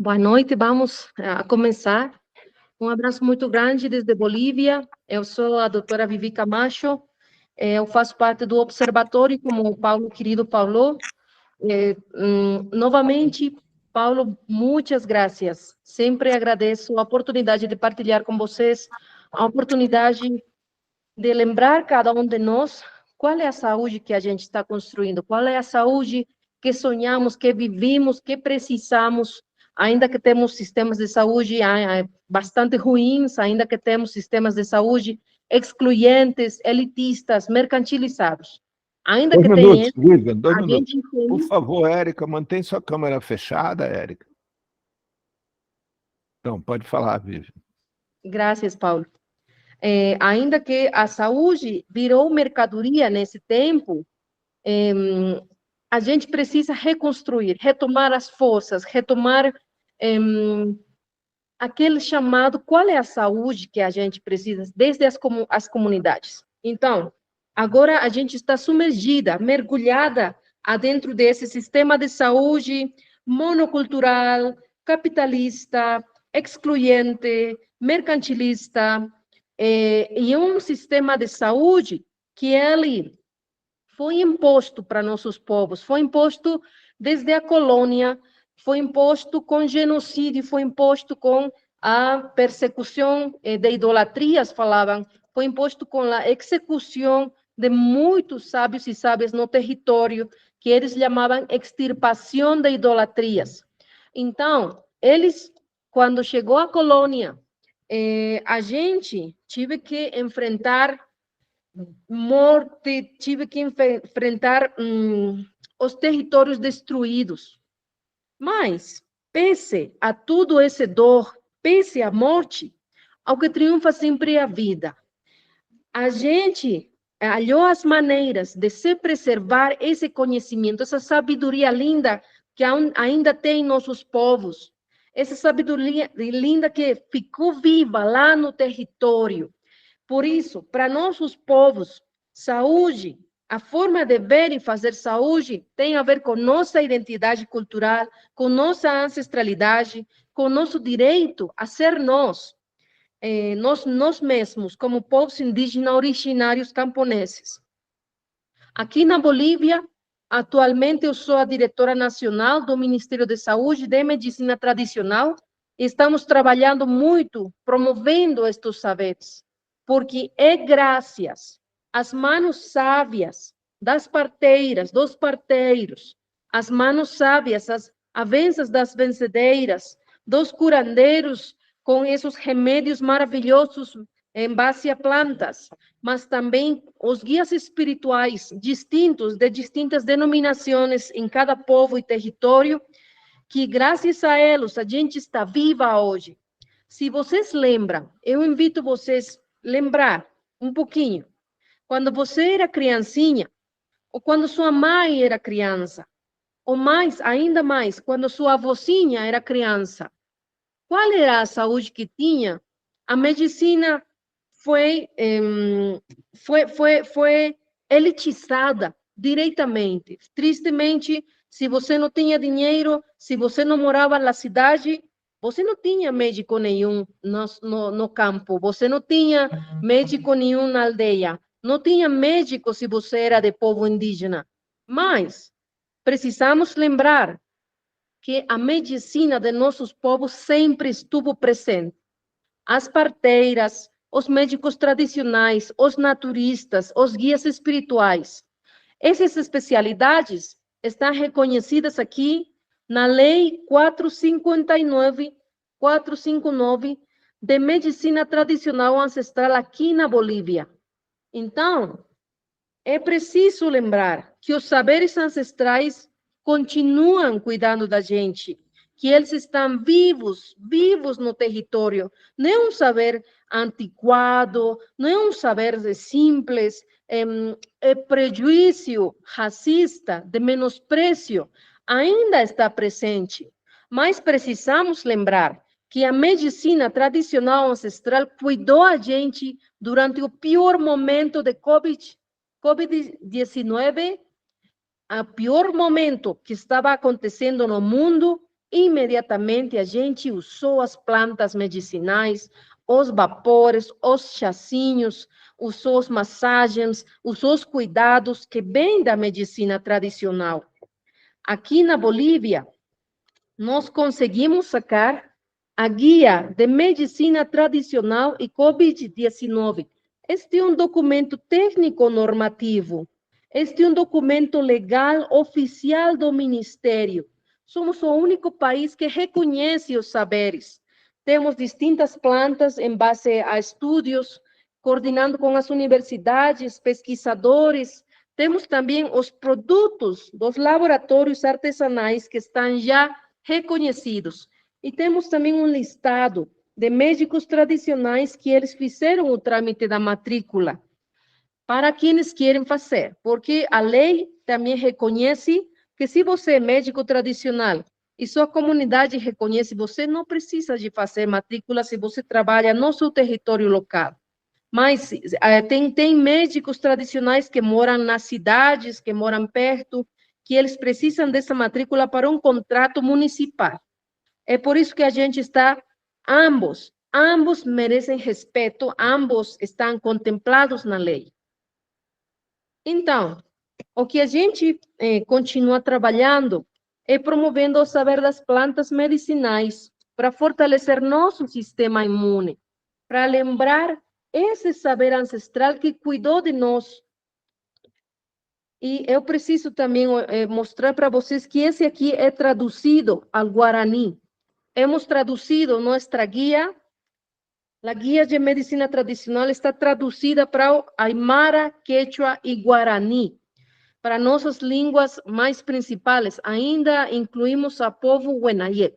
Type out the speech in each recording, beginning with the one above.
Boa noite, vamos a começar. Um abraço muito grande desde Bolívia. Eu sou a doutora Vivi Camacho. Eu faço parte do observatório, como o Paulo, querido Paulo. Novamente, Paulo, muitas graças. Sempre agradeço a oportunidade de partilhar com vocês, a oportunidade de lembrar cada um de nós qual é a saúde que a gente está construindo, qual é a saúde que sonhamos, que vivimos, que precisamos, ainda que temos sistemas de saúde bastante ruins, ainda que temos sistemas de saúde excluyentes, elitistas, mercantilizados. Ainda Dois que minutos, tenha, Vivian, 2 minutos. a gente tem... Por favor, Érica, mantém sua câmera fechada, Érica. Então, pode falar, Vivian. Graças, Paulo. Ainda que a saúde virou mercadoria nesse tempo, a gente precisa reconstruir, retomar as forças, retomar aquele chamado, qual é a saúde que a gente precisa, desde as comunidades. Então, agora a gente está submergida, mergulhada dentro desse sistema de saúde monocultural, capitalista, excluyente, mercantilista, e um sistema de saúde que ele foi imposto para nossos povos, foi imposto desde a colônia, foi imposto com genocídio, foi imposto com a persecução de idolatrias, falavam, foi imposto com a execução de muitos sábios e sábias no território, que eles chamavam extirpação de idolatrias. Então, eles, quando chegou a colônia, a gente tive que enfrentar morte, tive que enfrentar os territórios destruídos. Mas, pese a tudo esse dor, pese à morte, ao que triunfa sempre é a vida. A gente achou as maneiras de se preservar esse conhecimento, essa sabedoria linda que ainda tem nossos povos, essa sabedoria linda que ficou viva lá no território. Por isso, para nossos povos, saúde, a forma de ver e fazer saúde tem a ver com nossa identidade cultural, com nossa ancestralidade, com nosso direito a ser nós mesmos, como povos indígenas originários camponeses. Aqui na Bolívia, atualmente eu sou a diretora nacional do Ministério de Saúde de Medicina Tradicional. Estamos trabalhando muito, promovendo estes saberes, porque é graças às manos sábias das parteiras, dos parteiros, às manos sábias, às avanças das vencedeiras, dos curandeiros com esses remédios maravilhosos em base a plantas, mas também os guias espirituais distintos, de distintas denominações em cada povo e território, que graças a eles a gente está viva hoje. Se vocês lembram, eu invito vocês a lembrar um pouquinho, quando você era criancinha, ou quando sua mãe era criança, ou mais, ainda mais, quando sua avózinha era criança, qual era a saúde que tinha? A medicina foi elitizada diretamente. Tristemente, se você não tinha dinheiro, se você não morava na cidade, você não tinha médico nenhum no campo, você não tinha médico nenhum na aldeia, não tinha médico se você era de povo indígena. Mas precisamos lembrar que a medicina de nossos povos sempre estuvo presente. As parteiras, os médicos tradicionais, os naturistas, os guias espirituais. Essas especialidades estão reconhecidas aqui na Lei 459 de Medicina Tradicional Ancestral aqui na Bolívia. Então, é preciso lembrar que os saberes ancestrais continuam cuidando da gente, que eles estão vivos no território. Não é um saber antiquado, não é um saber simples, é prejuízo racista, de menosprezo, ainda está presente. Mas precisamos lembrar que a medicina tradicional ancestral cuidou a gente durante o pior momento de COVID-19, o pior momento que estava acontecendo no mundo, imediatamente a gente usou as plantas medicinais, os vapores, os chazinhos, usou as massagens, usou os cuidados que vêm da medicina tradicional. Aqui na Bolívia, nós conseguimos sacar a guia de medicina tradicional e COVID-19. Este é um documento técnico normativo. Este é um documento legal oficial do Ministério. Somos o único país que reconhece os saberes. Temos distintas plantas em base a estudos, coordenando com as universidades, pesquisadores. Temos também os produtos dos laboratórios artesanais que estão já reconhecidos. E temos também um listado de médicos tradicionais que eles fizeram o trâmite da matrícula para quienes querem fazer, porque a lei também reconhece que se você é médico tradicional e sua comunidade reconhece, você não precisa de fazer matrícula se você trabalha no seu território local. Mas tem médicos tradicionais que moram nas cidades, que moram perto, que eles precisam dessa matrícula para um contrato municipal. É por isso que a gente está, ambos merecem respeito, ambos estão contemplados na lei. Então, o que a gente continua trabalhando é promovendo o saber das plantas medicinais para fortalecer nosso sistema imune, para lembrar esse saber ancestral que cuidou de nós. E eu preciso também mostrar para vocês que esse aqui é traduzido ao Guarani. Hemos traduzido nossa guia, a guia de medicina tradicional está traduzida para o Aymara, Quechua e Guarani, para nossas línguas mais principais. Ainda incluímos a povo Wenayek.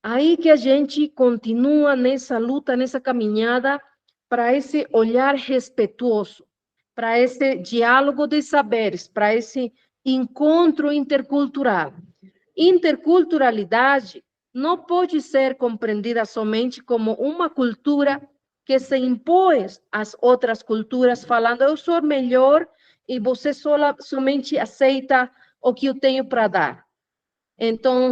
Aí que a gente continua nessa luta, nessa caminhada, para esse olhar respeitoso, para esse diálogo de saberes, para esse encontro intercultural. Interculturalidade não pode ser compreendida somente como uma cultura que se impõe às outras culturas, falando eu sou melhor e você somente aceita o que eu tenho para dar. Então,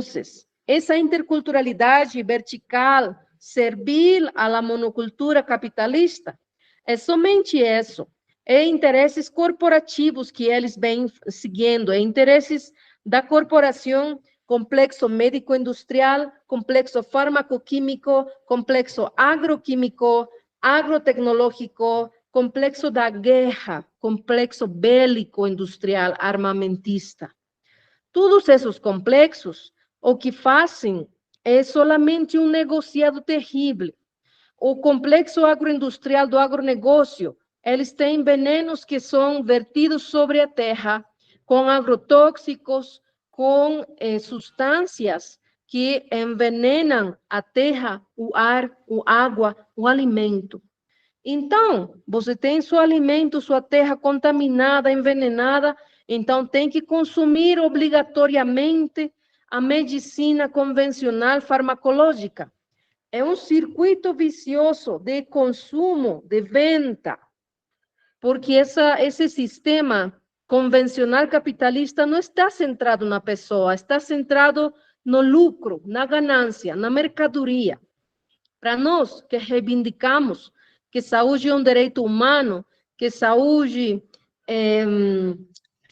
essa interculturalidade vertical, servil à la monocultura capitalista, é somente isso. É interesses corporativos que eles vêm seguindo, é interesses da corporação, complexo médico-industrial, complexo farmacoquímico, complexo agroquímico, agrotecnológico, complexo da guerra, complexo bélico-industrial, armamentista. Todos esses complexos, o que fazem é solamente um negociado terrível. O complexo agroindustrial do agronegócio, eles têm venenos que são vertidos sobre a terra, com agrotóxicos, com substâncias que envenenam a terra, o ar, a água, o alimento. Então, você tem seu alimento, sua terra contaminada, envenenada, então tem que consumir obrigatoriamente a medicina convencional farmacológica. É um circuito vicioso de consumo, de venda, porque esse sistema convencional capitalista não está centrado na pessoa, está centrado no lucro, na ganância, na mercadoria. Para nós que reivindicamos que saúde é um direito humano, que saúde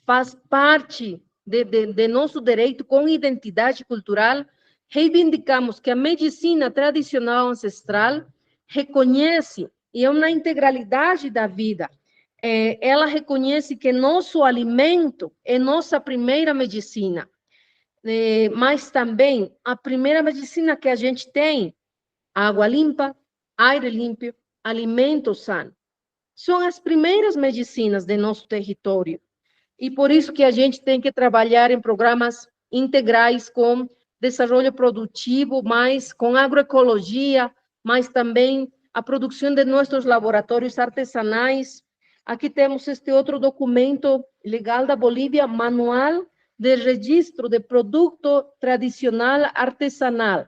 faz parte de nosso direito com identidade cultural, reivindicamos que a medicina tradicional ancestral reconhece, e é uma integralidade da vida, ela reconhece que nosso alimento é nossa primeira medicina, mas também a primeira medicina que a gente tem, água limpa, aire limpo, alimento sano. São as primeiras medicinas de nosso território. E por isso que a gente tem que trabalhar em programas integrais com desenvolvimento produtivo, mais com agroecologia, mas também a produção de nossos laboratórios artesanais. Aqui temos este outro documento legal da Bolívia, Manual de Registro de Produto Tradicional Artesanal,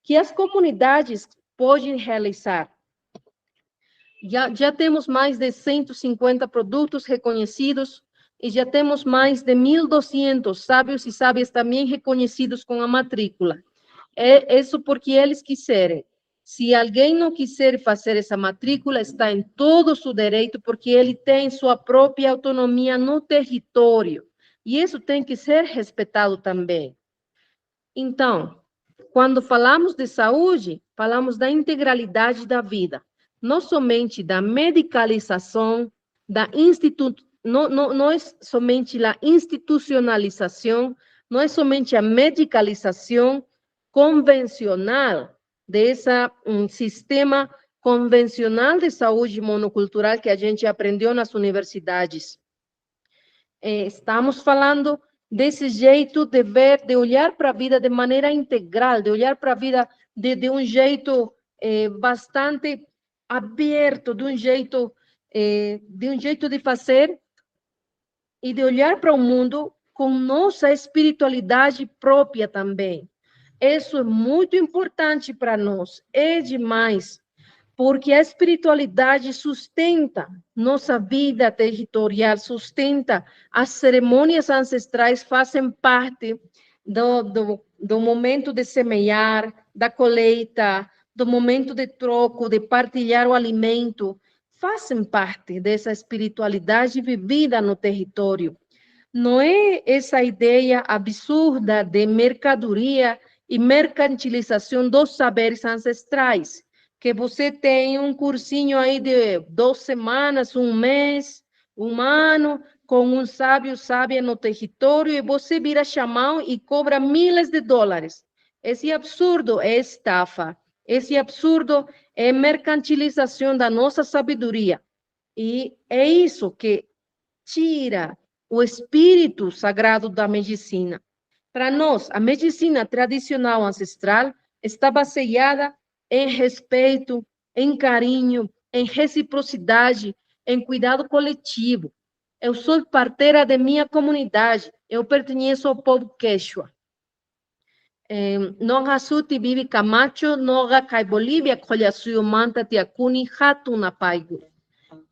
que as comunidades podem realizar. Já temos mais de 150 produtos reconhecidos e já temos mais de 1.200 sábios e sábias também reconhecidos com a matrícula. É isso porque eles quiserem. Se alguém não quiser fazer essa matrícula, está em todo o seu direito, porque ele tem sua própria autonomia no território. E isso tem que ser respeitado também. Então, quando falamos de saúde, falamos da integralidade da vida, não somente da medicalização, não é somente a institucionalização, não é somente a medicalização convencional desse sistema convencional de saúde monocultural que a gente aprendeu nas universidades. Estamos falando desse jeito de ver, de olhar para a vida de maneira integral, de olhar para a vida de um jeito bastante aberto, de um jeito de fazer e de olhar para o mundo com nossa espiritualidade própria também. Isso é muito importante para nós, é demais, porque a espiritualidade sustenta nossa vida territorial, sustenta as cerimônias ancestrais, fazem parte do momento de semear, da colheita, do momento de troco, de partilhar o alimento, fazem parte dessa espiritualidade vivida no território. Não é essa ideia absurda de mercadoria e mercantilização dos saberes ancestrais, que você tem um cursinho aí de 2 semanas, um mês, um ano, com um sábio, sábia no território, e você vira xamã e cobra milhares de dólares. Esse absurdo é estafa. Esse absurdo é mercantilização da nossa sabedoria. E é isso que tira o espírito sagrado da medicina. Para nós, a medicina tradicional ancestral está baseada em respeito, em carinho, em reciprocidade, em cuidado coletivo. Eu sou parteira de minha comunidade, eu pertenço ao povo quechua. Noga suti vive Camacho, noga cai Bolívia, colhaçuio manta tiacuni, hatuna paigo.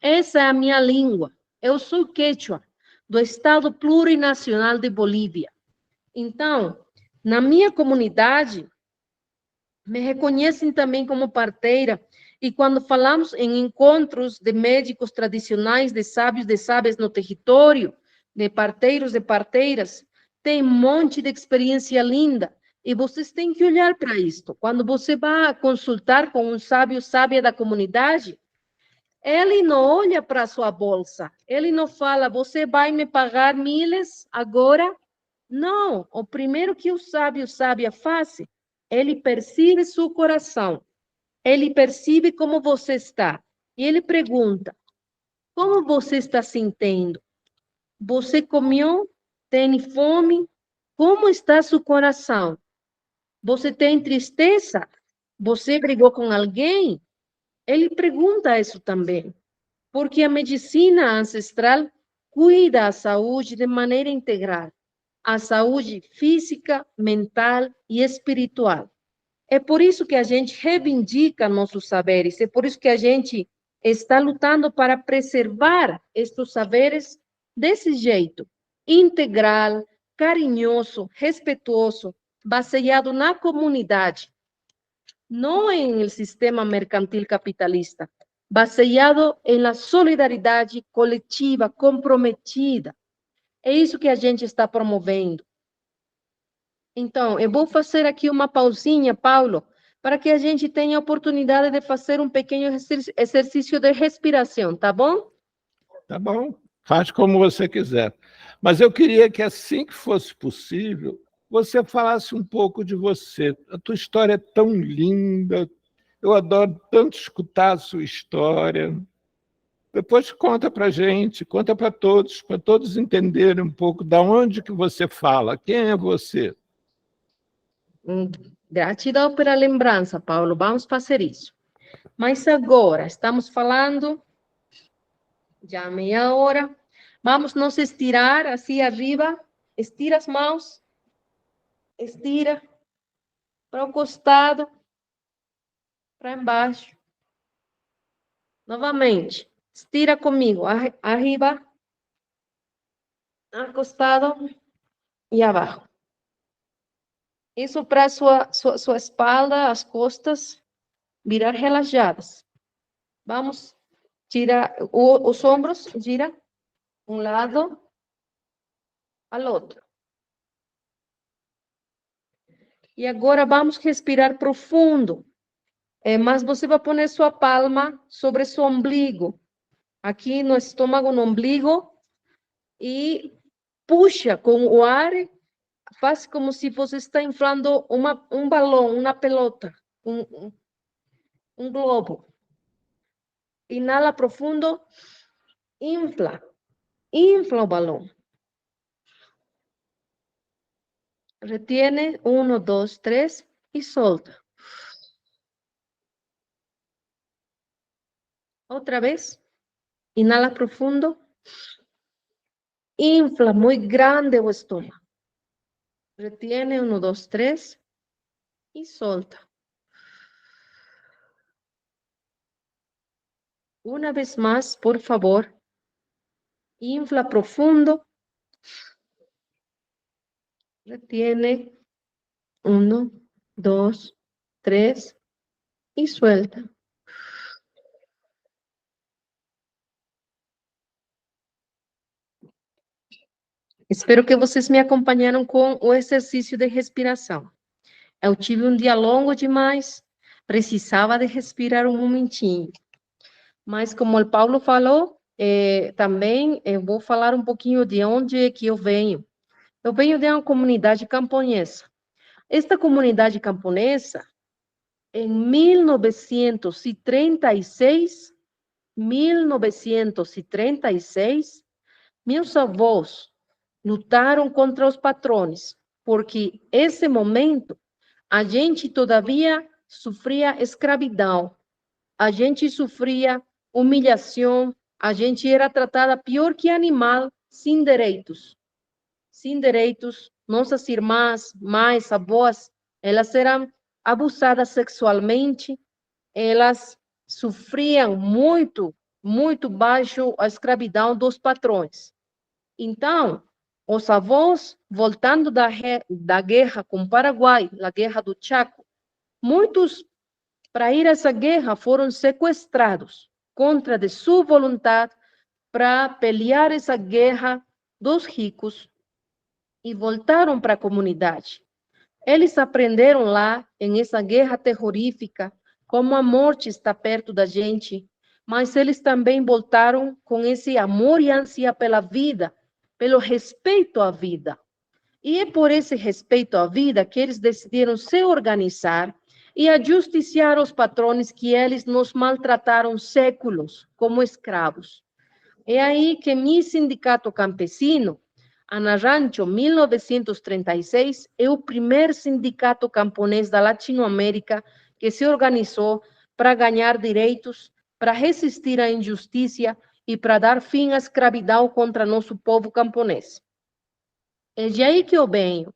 Essa é a minha língua. Eu sou quechua, do Estado Plurinacional de Bolívia. Então, na minha comunidade, me reconhecem também como parteira, e quando falamos em encontros de médicos tradicionais, de sábias no território, de parteiras, tem um monte de experiência linda, e vocês têm que olhar para isto. Quando você vai consultar com um sábia da comunidade, ele não olha para a sua bolsa, ele não fala, você vai me pagar milhas agora? Não, o primeiro que o sábia faz, ele percebe seu coração, ele percebe como você está, e ele pergunta, como você está sentindo? Você comeu? Tem fome? Como está seu coração? Você tem tristeza? Você brigou com alguém? Ele pergunta isso também, porque a medicina ancestral cuida da saúde de maneira integral, a saúde física, mental e espiritual. É por isso que a gente reivindica nossos saberes, é por isso que a gente está lutando para preservar estes saberes desse jeito, integral, carinhoso, respeitoso, baseado na comunidade, não em el sistema mercantil capitalista, baseado em la solidariedade coletiva, comprometida. É isso que a gente está promovendo. Então, eu vou fazer aqui uma pausinha, Paulo, para que a gente tenha a oportunidade de fazer um pequeno exercício de respiração, tá bom? Tá bom, faz como você quiser. Mas eu queria que, assim que fosse possível, você falasse um pouco de você. A tua história é tão linda, eu adoro tanto escutar a sua história. Depois conta para a gente, conta para todos entenderem um pouco de onde que você fala, quem é você. Gratidão pela lembrança, Paulo, vamos fazer isso. Mas agora, estamos falando, já meia hora, vamos nos estirar assim arriba, estira as mãos, estira para o costado, para embaixo. Novamente, estira comigo, arriba, acostado e abaixo. Isso para sua espalda, as costas, virar relaxadas. Vamos tirar os ombros, gira um lado ao outro. E agora vamos respirar profundo. Mas você vai pôr sua palma sobre seu umbigo. Aqui no estômago, no umbigo. E puxa com o ar. Faz como se você está inflando um balão, uma pelota, um globo. Inala profundo. Infla o balão. Retiene, 1, 2, 3 y solta. Otra vez. Inhala profundo. Infla muy grande o estómago. Retiene, 1, 2, 3 y solta. Una vez más, por favor. Infla profundo. Retiene. 1, 2, 3 y suelta. Espero que vocês me acompanharam com o exercício de respiração. Eu tive um dia longo demais, precisava de respirar um momentinho. Mas como o Paulo falou, também eu vou falar um pouquinho de onde é que eu venho. Eu venho de uma comunidade camponesa. Esta comunidade camponesa, em 1936, meus avós lutaram contra os patrões, porque esse momento a gente todavia sofria escravidão, a gente sofria humilhação, a gente era tratada pior que animal, sem direitos. Sem direitos, nossas irmãs, mães, avós, elas eram abusadas sexualmente, elas sofriam muito, muito baixo a escravidão dos patrões. Então, os avós, voltando da guerra com o Paraguai, a guerra do Chaco, muitos, para ir a essa guerra, foram sequestrados, contra de sua vontade, para pelear essa guerra dos ricos, e voltaram para a comunidade. Eles aprenderam lá, em essa guerra terrorífica, como a morte está perto da gente, mas eles também voltaram com esse amor e ânsia pela vida, pelo respeito à vida. E é por esse respeito à vida que eles decidiram se organizar e ajusticiar os patrões que eles nos maltrataram séculos como escravos. É aí que meu sindicato campesino, Anarancho 1936, é o primeiro sindicato camponês da Latinoamérica que se organizou para ganhar direitos, para resistir à injustiça e para dar fim à escravidão contra nosso povo camponês. É de aí que eu venho.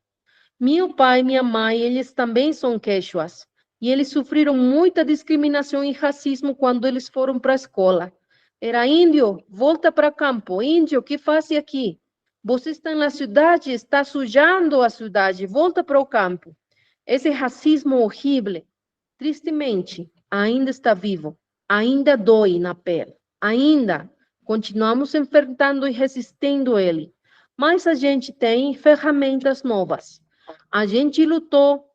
Meu pai e minha mãe, eles também são quechuas, e eles sofreram muita discriminação e racismo quando eles foram para a escola. Era índio, volta para o campo. Índio, o que faz aqui? Você está na cidade, está sujando a cidade, volta para o campo. Esse racismo horrível, tristemente, ainda está vivo, ainda dói na pele, ainda continuamos enfrentando e resistindo ele. Mas a gente tem ferramentas novas. A gente lutou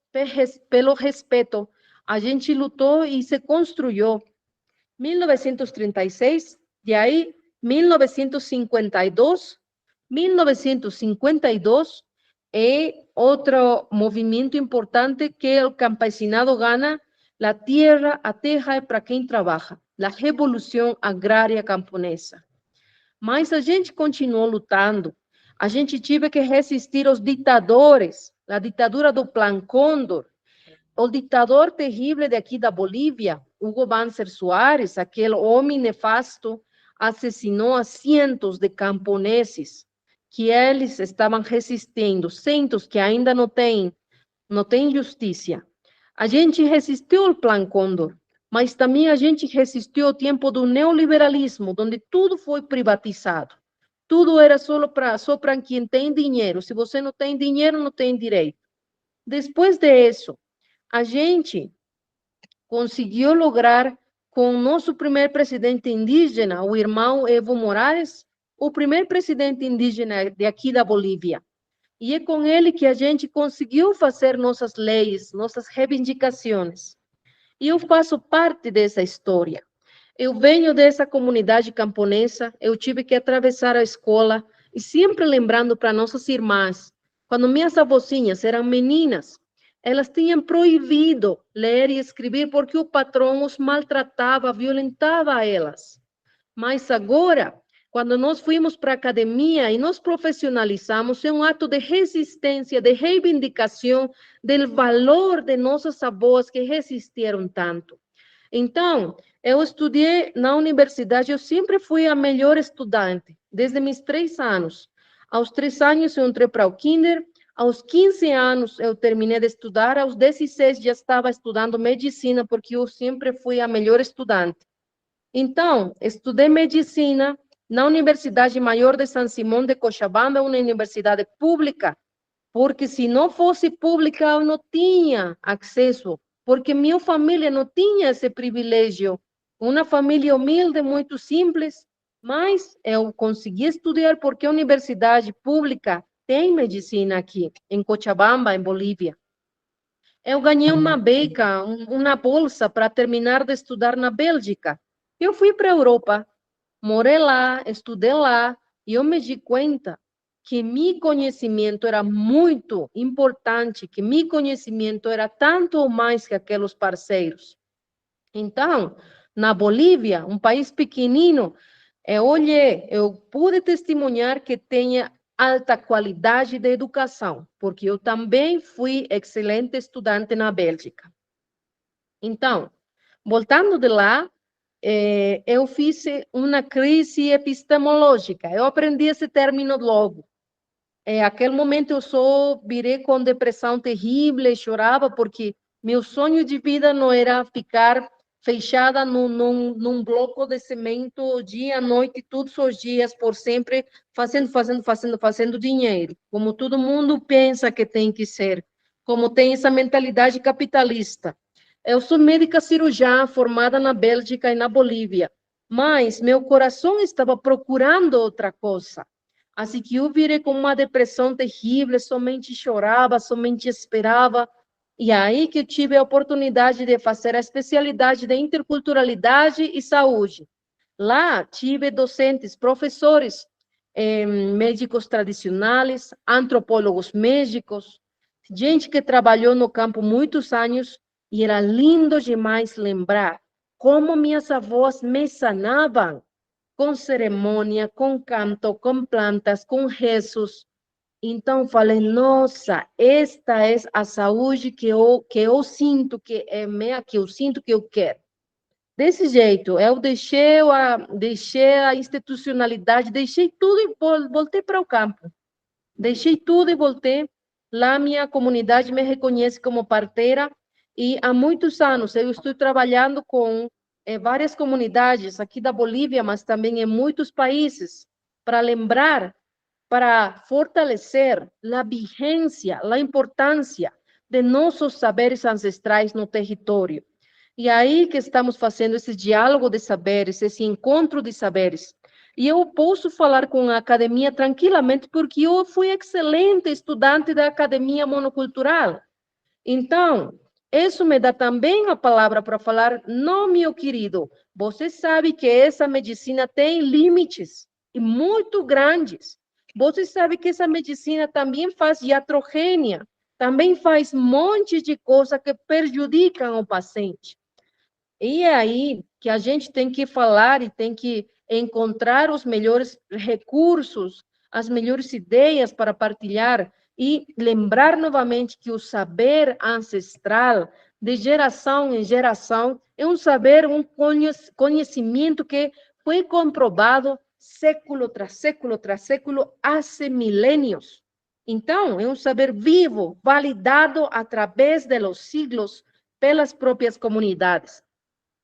pelo respeito, a gente lutou e se construiu. 1936, de aí 1952 é outro movimento importante que o campesinado gana, a terra é para quem trabalha, a revolução agrária camponesa. Mas a gente continuou lutando, a gente teve que resistir aos ditadores, a ditadura do Plan Cóndor, o ditador terrível daqui da Bolívia, Hugo Banzer Soares, aquele homem nefasto, assassinou a cientos de camponeses que eles estavam resistindo, centos que ainda não tem justiça. A gente resistiu ao Plan Cóndor, mas também a gente resistiu ao tempo do neoliberalismo, onde tudo foi privatizado. tudo era só para quem tem dinheiro. Se você não tem dinheiro, não tem direito. Depois disso, a gente conseguiu lograr com o nosso primeiro presidente indígena, o irmão Evo Morales, o primeiro presidente indígena de aqui da Bolívia. E é com ele que a gente conseguiu fazer nossas leis, nossas reivindicações. E eu faço parte dessa história. Eu venho dessa comunidade camponesa, eu tive que atravessar a escola, e sempre lembrando para nossas irmãs, quando minhas avózinhas eram meninas, elas tinham proibido ler e escrever porque o patrão os maltratava, violentava elas. Mas agora, quando nós fomos para a academia e nos profissionalizamos, é um ato de resistência, de reivindicação do valor de nossas avós que resistiram tanto. Então, eu estudei na universidade, eu sempre fui a melhor estudante, desde meus 3 anos. Aos 3 anos eu entrei para o kinder, aos 15 anos eu terminei de estudar, aos 16 já estava estudando medicina, porque eu sempre fui a melhor estudante. Então, estudei medicina na Universidade Maior de São Simão de Cochabamba, uma universidade pública, porque se não fosse pública, eu não tinha acesso, porque minha família não tinha esse privilégio. Uma família humilde, muito simples, mas eu consegui estudar porque a universidade pública tem medicina aqui, em Cochabamba, em Bolívia. Eu ganhei uma beca, uma bolsa para terminar de estudar na Bélgica. Eu fui para a Europa, morei lá, estudei lá, e eu me di conta que meu conhecimento era muito importante, que meu conhecimento era tanto ou mais que aqueles parceiros. Então, na Bolívia, um país pequenino, eu pude testemunhar que tenha alta qualidade de educação, porque eu também fui excelente estudante na Bélgica. Então, voltando de lá, eu fiz uma crise epistemológica. Eu aprendi esse término logo. Aquele momento eu só virei com depressão terrível, chorava, porque meu sonho de vida não era ficar fechada num bloco de cimento dia, noite, todos os dias, por sempre, fazendo dinheiro, como todo mundo pensa que tem que ser, como tem essa mentalidade capitalista. Eu sou médica cirurgiã formada na Bélgica e na Bolívia, mas meu coração estava procurando outra coisa. Assim que eu virei com uma depressão terrível, somente chorava, somente esperava. E aí que eu tive a oportunidade de fazer a especialidade de interculturalidade e saúde. Lá tive docentes, professores, médicos tradicionais, antropólogos médicos, gente que trabalhou no campo muitos anos, e era lindo demais lembrar como minhas avós me sanavam com cerimônia, com canto, com plantas, com rezos. Então, falei, nossa, esta é a saúde que eu sinto, que é minha, que eu sinto que eu quero. Desse jeito, eu deixei a institucionalidade, deixei tudo e voltei para o campo. Deixei tudo e voltei. Lá minha comunidade me reconhece como parteira e há muitos anos eu estou trabalhando com várias comunidades aqui da Bolívia, mas também em muitos países, para lembrar, para fortalecer a vigência, a importância de nossos saberes ancestrais no território. E aí que estamos fazendo esse diálogo de saberes, esse encontro de saberes. E eu posso falar com a academia tranquilamente, porque eu fui excelente estudante da academia monocultural. Então, isso me dá também a palavra para falar, não, meu querido, você sabe que essa medicina tem limites, e muito grandes. Você sabe que essa medicina também faz iatrogênia, também faz um monte de coisas que prejudicam o paciente. E é aí que a gente tem que falar e tem que encontrar os melhores recursos, as melhores ideias para partilhar e lembrar novamente que o saber ancestral, de geração em geração, é um saber, um conhecimento que foi comprovado século tras século tras século, há milênios. Então, é um saber vivo, validado através dos siglos pelas próprias comunidades.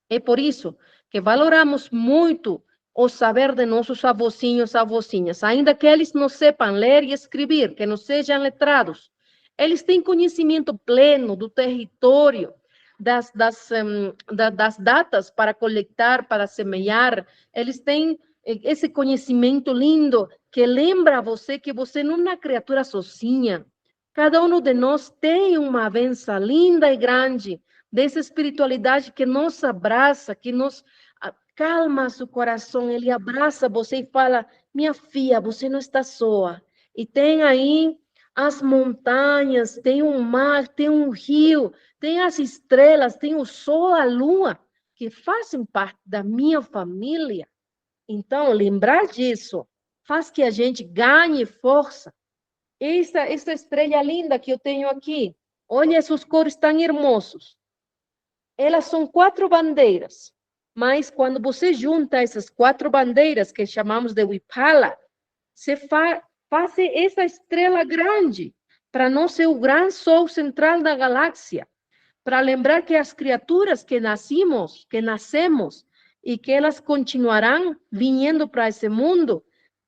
É por isso que valoramos muito o saber de nossos avózinhos e avózinhas, ainda que eles não sepam ler e escrever, que não sejam letrados, eles têm conhecimento pleno do território, das datas para coletar, para semear, eles têm esse conhecimento lindo que lembra você que você não é uma criatura sozinha. Cada um de nós tem uma benção linda e grande dessa espiritualidade que nos abraça, que nos calma seu coração. Ele abraça você e fala: minha filha, você não está só. E tem aí as montanhas, tem um mar, tem um rio, tem as estrelas, tem o sol, a lua, que fazem parte da minha família. Então, lembrar disso faz que a gente ganhe força. Essa estrela linda que eu tenho aqui, olha esses cores tão hermosos. Elas são 4 bandeiras, mas quando você junta essas 4 bandeiras, que chamamos de Wipala, você faz essa estrela grande, para não ser o grande sol central da galáxia, para lembrar que as criaturas que nascemos, e que elas continuarão vindo para esse mundo,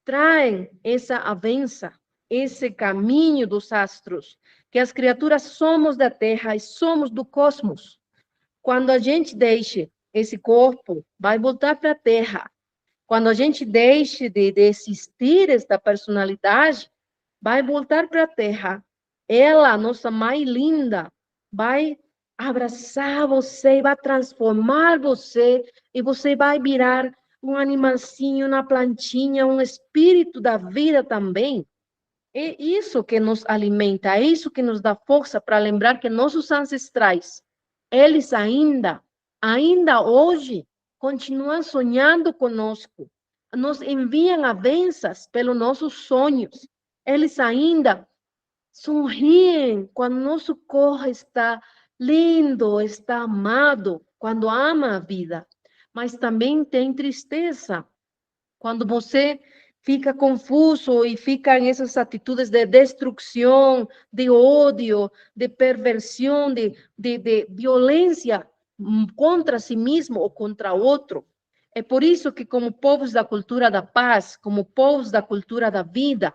traem essa avança, esse caminho dos astros, que as criaturas somos da Terra e somos do cosmos. Quando a gente deixe esse corpo, vai voltar para a Terra. Quando a gente deixe de existir esta personalidade, vai voltar para a Terra. Ela, nossa mãe linda, vai abraçar você, vai transformar você, e você vai virar um animalzinho, uma plantinha, um espírito da vida também. É isso que nos alimenta, é isso que nos dá força para lembrar que nossos ancestrais, eles ainda hoje, continuam sonhando conosco, nos enviam avanças pelos nossos sonhos. Eles ainda sorriem quando nosso corpo está lindo, está amado, quando ama a vida. Mas também tem tristeza, quando você fica confuso e fica em essas atitudes de destruição, de ódio, de perversão, de violência contra si mesmo ou contra outro. É por isso que, como povos da cultura da paz, como povos da cultura da vida,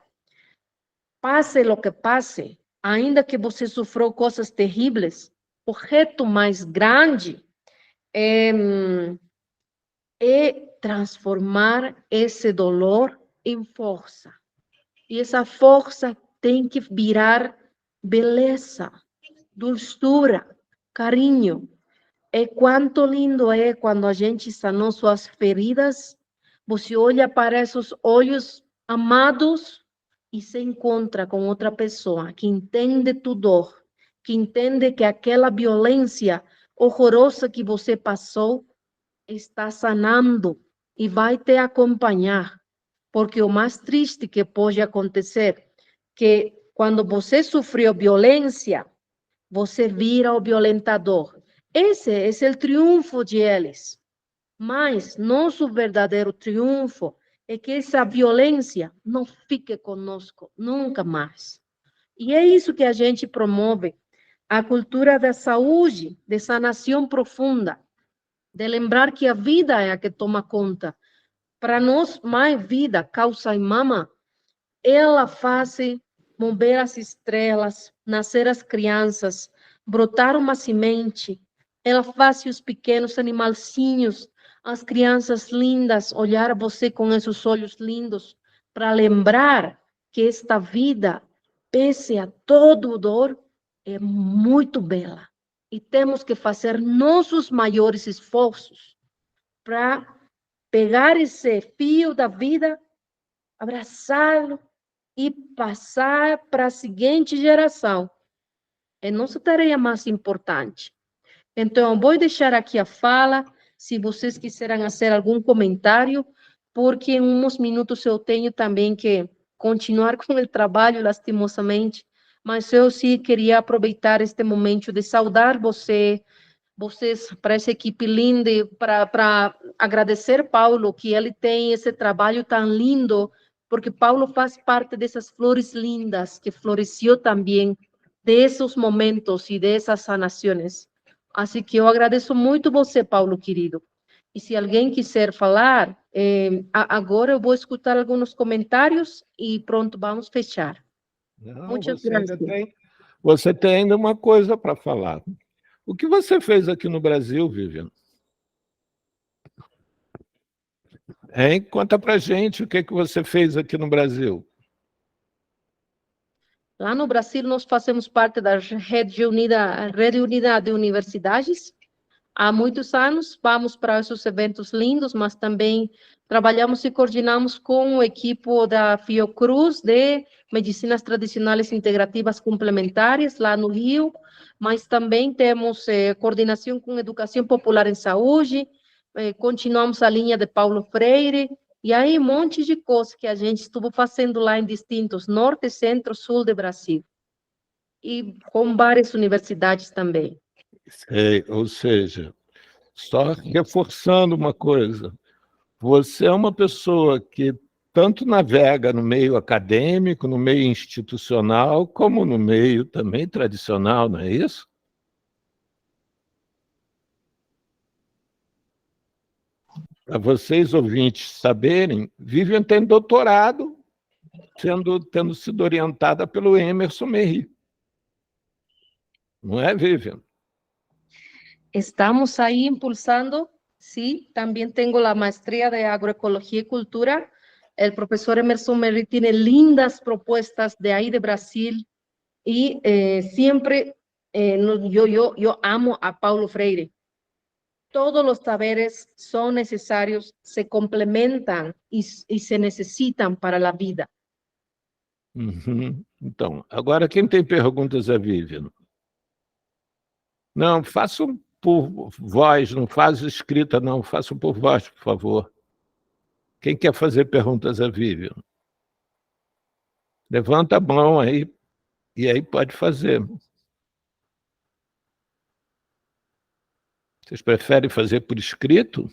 passe o que passe, ainda que você sofreu coisas terríveis, o reto mais grande é transformar esse dolor em força. E essa força tem que virar beleza, dulçura, carinho. É quanto lindo é quando a gente sanou suas feridas, você olha para esses olhos amados e se encontra com outra pessoa que entende tua dor, que entende que aquela violência horrorosa que você passou está sanando e vai te acompanhar. Porque o mais triste que pode acontecer, que quando você sofreu violência, você vira o violentador. Esse é o triunfo de eles. Mas nosso verdadeiro triunfo é que essa violência não fique conosco nunca mais. E é isso que a gente promove, a cultura da saúde, de sanação profunda, de lembrar que a vida é a que toma conta. Para nós, mãe vida, causa e mama, ela faz mover as estrelas, nascer as crianças, brotar uma semente. Ela faz os pequenos animalzinhos, as crianças lindas, olhar você com esses olhos lindos, para lembrar que esta vida, pese a todo o dor, é muito bela. E temos que fazer nossos maiores esforços para pegar esse fio da vida, abraçá-lo e passar para a seguinte geração. É nossa tarefa mais importante. Então, vou deixar aqui a fala, se vocês quiserem fazer algum comentário, porque em uns minutos eu tenho também que continuar com o trabalho, lastimosamente, mas eu sim queria aproveitar este momento de saudar vocês, para essa equipe linda, para agradecer Paulo, que ele tem esse trabalho tão lindo, porque Paulo faz parte dessas flores lindas que floresceu também desses momentos e dessas sanações. Assim que eu agradeço muito você, Paulo, querido. E se alguém quiser falar, agora eu vou escutar alguns comentários e pronto, vamos fechar. Não, Muitas graças. Você tem ainda uma coisa para falar. O que você fez aqui no Brasil, Vivian? Hein? Conta para gente o que você fez aqui no Brasil. Lá no Brasil, nós fazemos parte da Rede Unida de Universidades. Há muitos anos, vamos para esses eventos lindos, mas também trabalhamos e coordenamos com o equipe da Fiocruz de Medicinas Tradicionais Integrativas Complementares, lá no Rio, mas também temos coordenação com Educação Popular em Saúde, continuamos a linha de Paulo Freire, e aí um monte de coisas que a gente estuvo fazendo lá em distintos norte, centro, sul do Brasil. E com várias universidades também. Ou seja, só reforçando uma coisa, você é uma pessoa que tanto navega no meio acadêmico, no meio institucional, como no meio também tradicional, não é isso? Para vocês, ouvintes, saberem, Vivian tem doutorado, tendo sido orientada pelo Emerson Merri. Não é, Vivian? Estamos ahí impulsando, sí, también tengo la maestría de agroecología y cultura. El profesor Emerson Merri tiene lindas propuestas de ahí de Brasil y siempre yo amo a Paulo Freire. Todos los saberes son necesarios, se complementan y se necesitan para la vida. Uhum. Então, agora quem tem perguntas é a Vivian. Não, façam por voz, não faz escrita, não, façam por voz, por favor. Quem quer fazer perguntas à Vivian? Levanta a mão aí, e aí pode fazer. Vocês preferem fazer por escrito?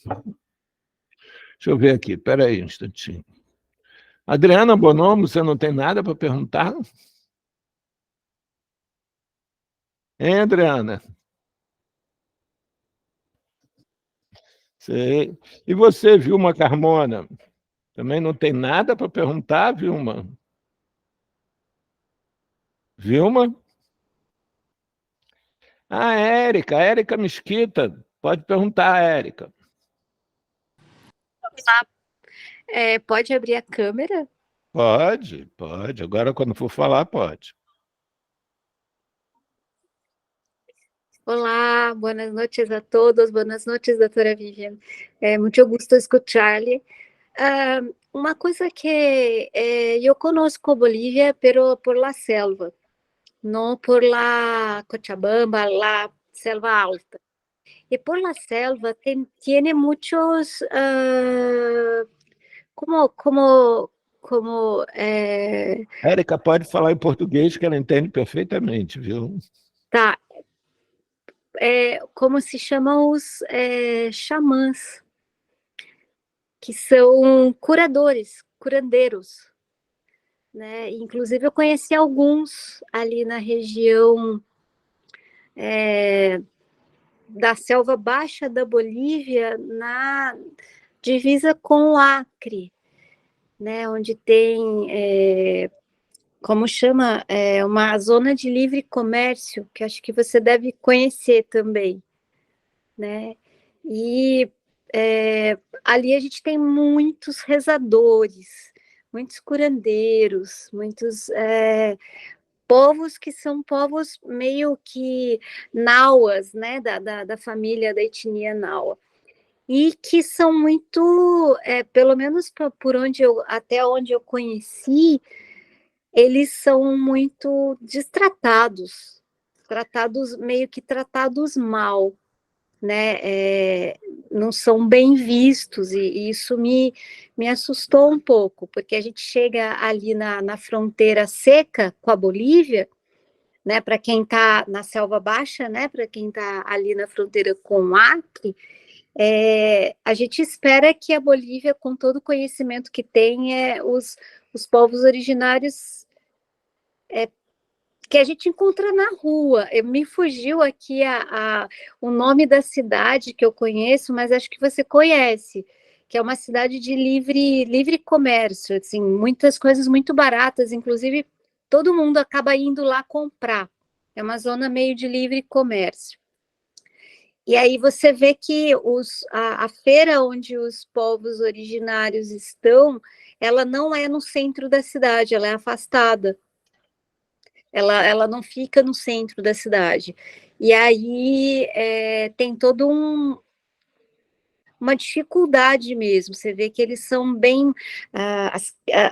Deixa eu ver aqui, espera aí um instantinho. Adriana Bonomo, você não tem nada para perguntar? Hein, Adriana? Sei. E você, Vilma Carmona? Também não tem nada para perguntar, Vilma? Vilma? Ah, Érica Mesquita. Pode perguntar, Érica. Pode abrir a câmera? Pode. Agora, quando for falar, pode. Olá, buenas noches a todos, buenas noches, doutora Vivian. Muito gusto escucharle. Uma coisa que eu conozco Bolívia, pero por la selva, não por la Cochabamba, la selva alta. E por la selva tiene muchos, Érica pode falar em português, que ela entende perfeitamente, viu? Tá. Como se chamam os xamãs, que são curandeiros, né? Inclusive eu conheci alguns ali na região da selva baixa da Bolívia, na divisa com o Acre, né? Onde tem, como chama, uma zona de livre comércio, que acho que você deve conhecer também, né? E ali a gente tem muitos rezadores, muitos curandeiros, muitos povos que são povos meio que nauas, né, da família da etnia naua, e que são muito, pelo menos até onde eu conheci, eles são muito destratados, meio que tratados mal, né? Não são bem vistos, e isso me assustou um pouco, porque a gente chega ali na fronteira seca com a Bolívia, né? Para quem está na selva baixa, né? Para quem está ali na fronteira com o Acre, a gente espera que a Bolívia, com todo o conhecimento que tem, os povos originários que a gente encontra na rua. Me fugiu aqui o nome da cidade que eu conheço, mas acho que você conhece, que é uma cidade de livre comércio, assim, muitas coisas muito baratas, inclusive todo mundo acaba indo lá comprar. É uma zona meio de livre comércio. E aí você vê que a feira onde os povos originários estão, ela não é no centro da cidade, ela é afastada. Ela não fica no centro da cidade. E aí tem todo uma dificuldade mesmo. Você vê que eles são bem...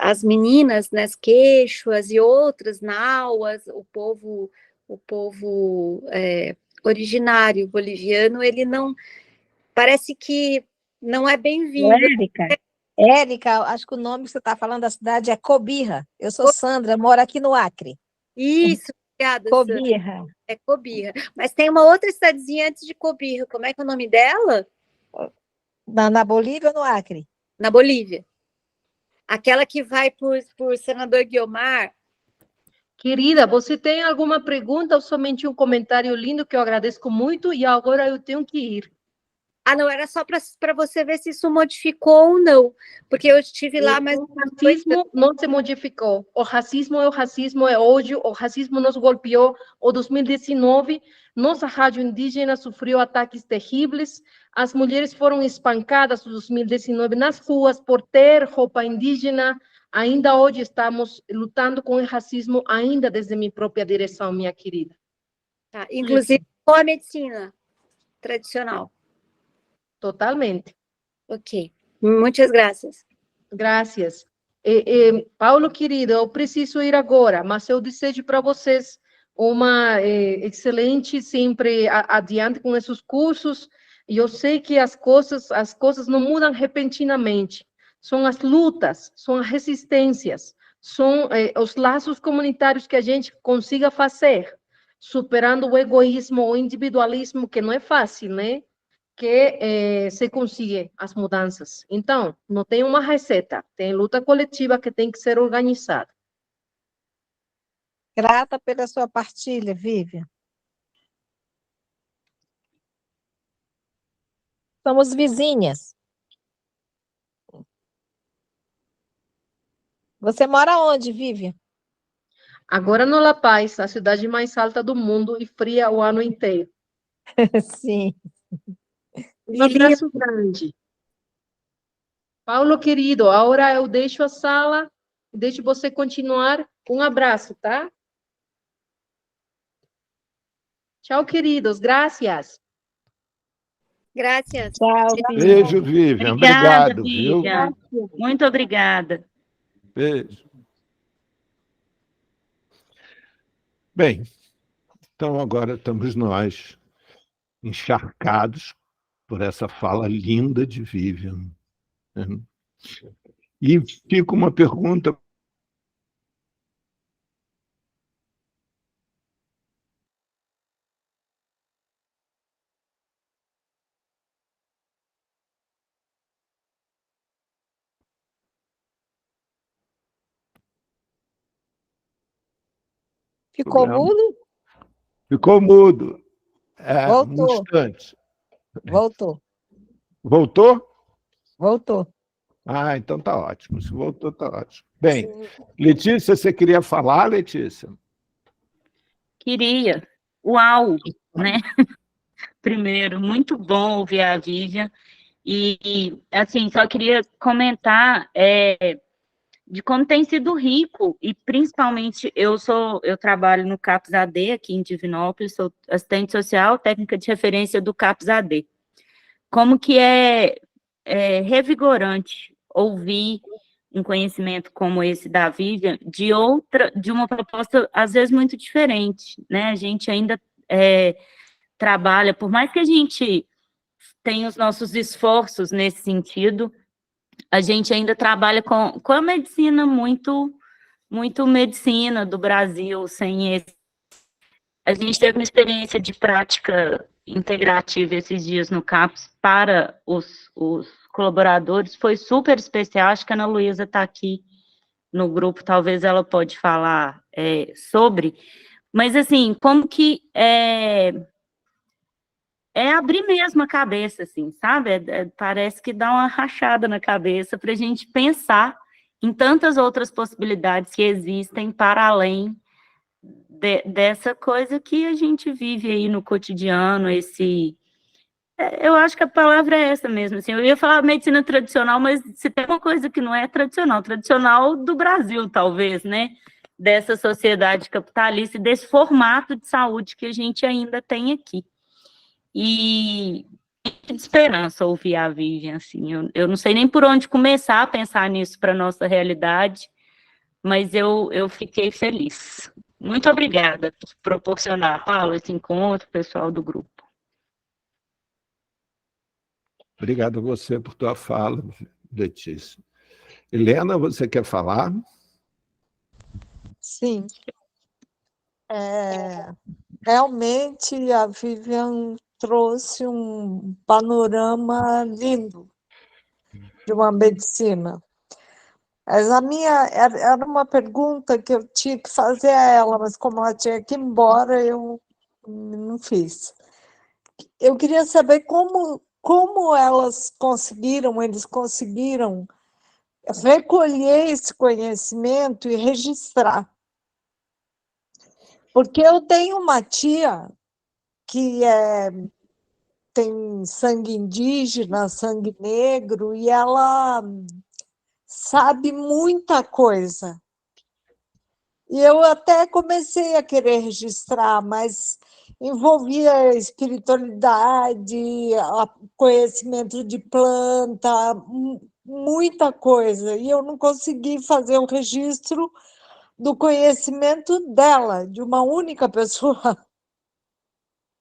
as meninas, né, as quechuas e outras, nauas, o povo originário boliviano, ele não... Parece que não é bem-vindo. Érica, acho que o nome que você está falando da cidade é Cobirra. Eu sou Sandra, moro aqui no Acre. Isso, obrigada, Cobirra. Sandra. É Cobirra. Mas tem uma outra cidadezinha antes de Cobirra. Como é que é o nome dela? Na Bolívia ou no Acre? Na Bolívia. Aquela que vai por Senador Guiomar. Querida, você tem alguma pergunta ou somente um comentário lindo que eu agradeço muito e agora eu tenho que ir? Ah, não, era só para você ver se isso modificou ou não, porque eu estive lá, mas... O racismo não se modificou. O racismo é ódio, o racismo nos golpeou. O 2019, nossa rádio indígena sofreu ataques terríveis, as mulheres foram espancadas em 2019 nas ruas por ter roupa indígena. Ainda hoje estamos lutando com o racismo, ainda desde minha própria direção, minha querida. Tá, inclusive com a medicina tradicional. Totalmente. Ok. Muitas graças. Graças. Paulo, querido, eu preciso ir agora, mas eu desejo para vocês uma excelente sempre adiante com esses cursos. E eu sei que as coisas não mudam repentinamente. São as lutas, são as resistências, são os laços comunitários que a gente consiga fazer, superando o egoísmo, o individualismo, que não é fácil, né? Que se consiga as mudanças. Então, não tem uma receita, tem luta coletiva que tem que ser organizada. Grata pela sua partilha, Vivian. Somos vizinhas. Você mora onde, Vivian? Agora no La Paz, a cidade mais alta do mundo e fria o ano inteiro. Sim. Um abraço grande. Paulo, querido, agora eu deixo a sala, deixo você continuar. Um abraço, tá? Tchau, queridos. Graças. Graças. Tchau, Beijo, Vivian. Obrigada, Obrigado, Vivian. viu? Muito obrigada. Beijo. Bem, então agora estamos nós encharcados por essa fala linda de Vivian. E fica uma pergunta. Ficou mudo? Ficou mudo. Um Voltou. instante. Voltou. Voltou? Voltou. Ah, então tá ótimo. Se voltou, tá ótimo. Bem, Letícia, você queria falar, Letícia? Queria. Uau, né? Primeiro, muito bom ouvir a Vivian. E assim, só queria comentar de como tem sido rico, e principalmente eu trabalho no CAPS AD, aqui em Divinópolis, sou assistente social, técnica de referência do CAPS AD. Como que é revigorante ouvir um conhecimento como esse da Vivian, de uma proposta, às vezes, muito diferente, né? A gente ainda trabalha, por mais que a gente tenha os nossos esforços nesse sentido, a gente ainda trabalha com a medicina muito medicina do Brasil, sem esse... A gente teve uma experiência de prática integrativa esses dias no CAPS para os colaboradores, foi super especial. Acho que a Ana Luísa está aqui no grupo, talvez ela pode falar sobre, Mas, assim, como que é abrir mesmo a cabeça, assim, sabe? Parece que dá uma rachada na cabeça para a gente pensar em tantas outras possibilidades que existem para além dessa coisa que a gente vive aí no cotidiano, eu acho que a palavra é essa mesmo, assim, eu ia falar medicina tradicional, mas se tem uma coisa que não é tradicional do Brasil, talvez, né? Dessa sociedade capitalista e desse formato de saúde que a gente ainda tem aqui. E de esperança ouvir a Vivian, assim, eu não sei nem por onde começar a pensar nisso para a nossa realidade, mas eu fiquei feliz. Muito obrigada por proporcionar, Paulo, esse encontro, pessoal do grupo. Obrigado a você por tua fala, Letícia. Helena, você quer falar? Sim. Realmente a Vivian trouxe um panorama lindo de uma medicina. Mas a minha era uma pergunta que eu tinha que fazer a ela, mas como ela tinha que ir embora, eu não fiz. Eu queria saber como eles conseguiram recolher esse conhecimento e registrar. Porque eu tenho uma tia que tem sangue indígena, sangue negro, e ela sabe muita coisa. E eu até comecei a querer registrar, mas envolvia espiritualidade, conhecimento de planta, muita coisa. E eu não consegui fazer o registro do conhecimento dela, de uma única pessoa.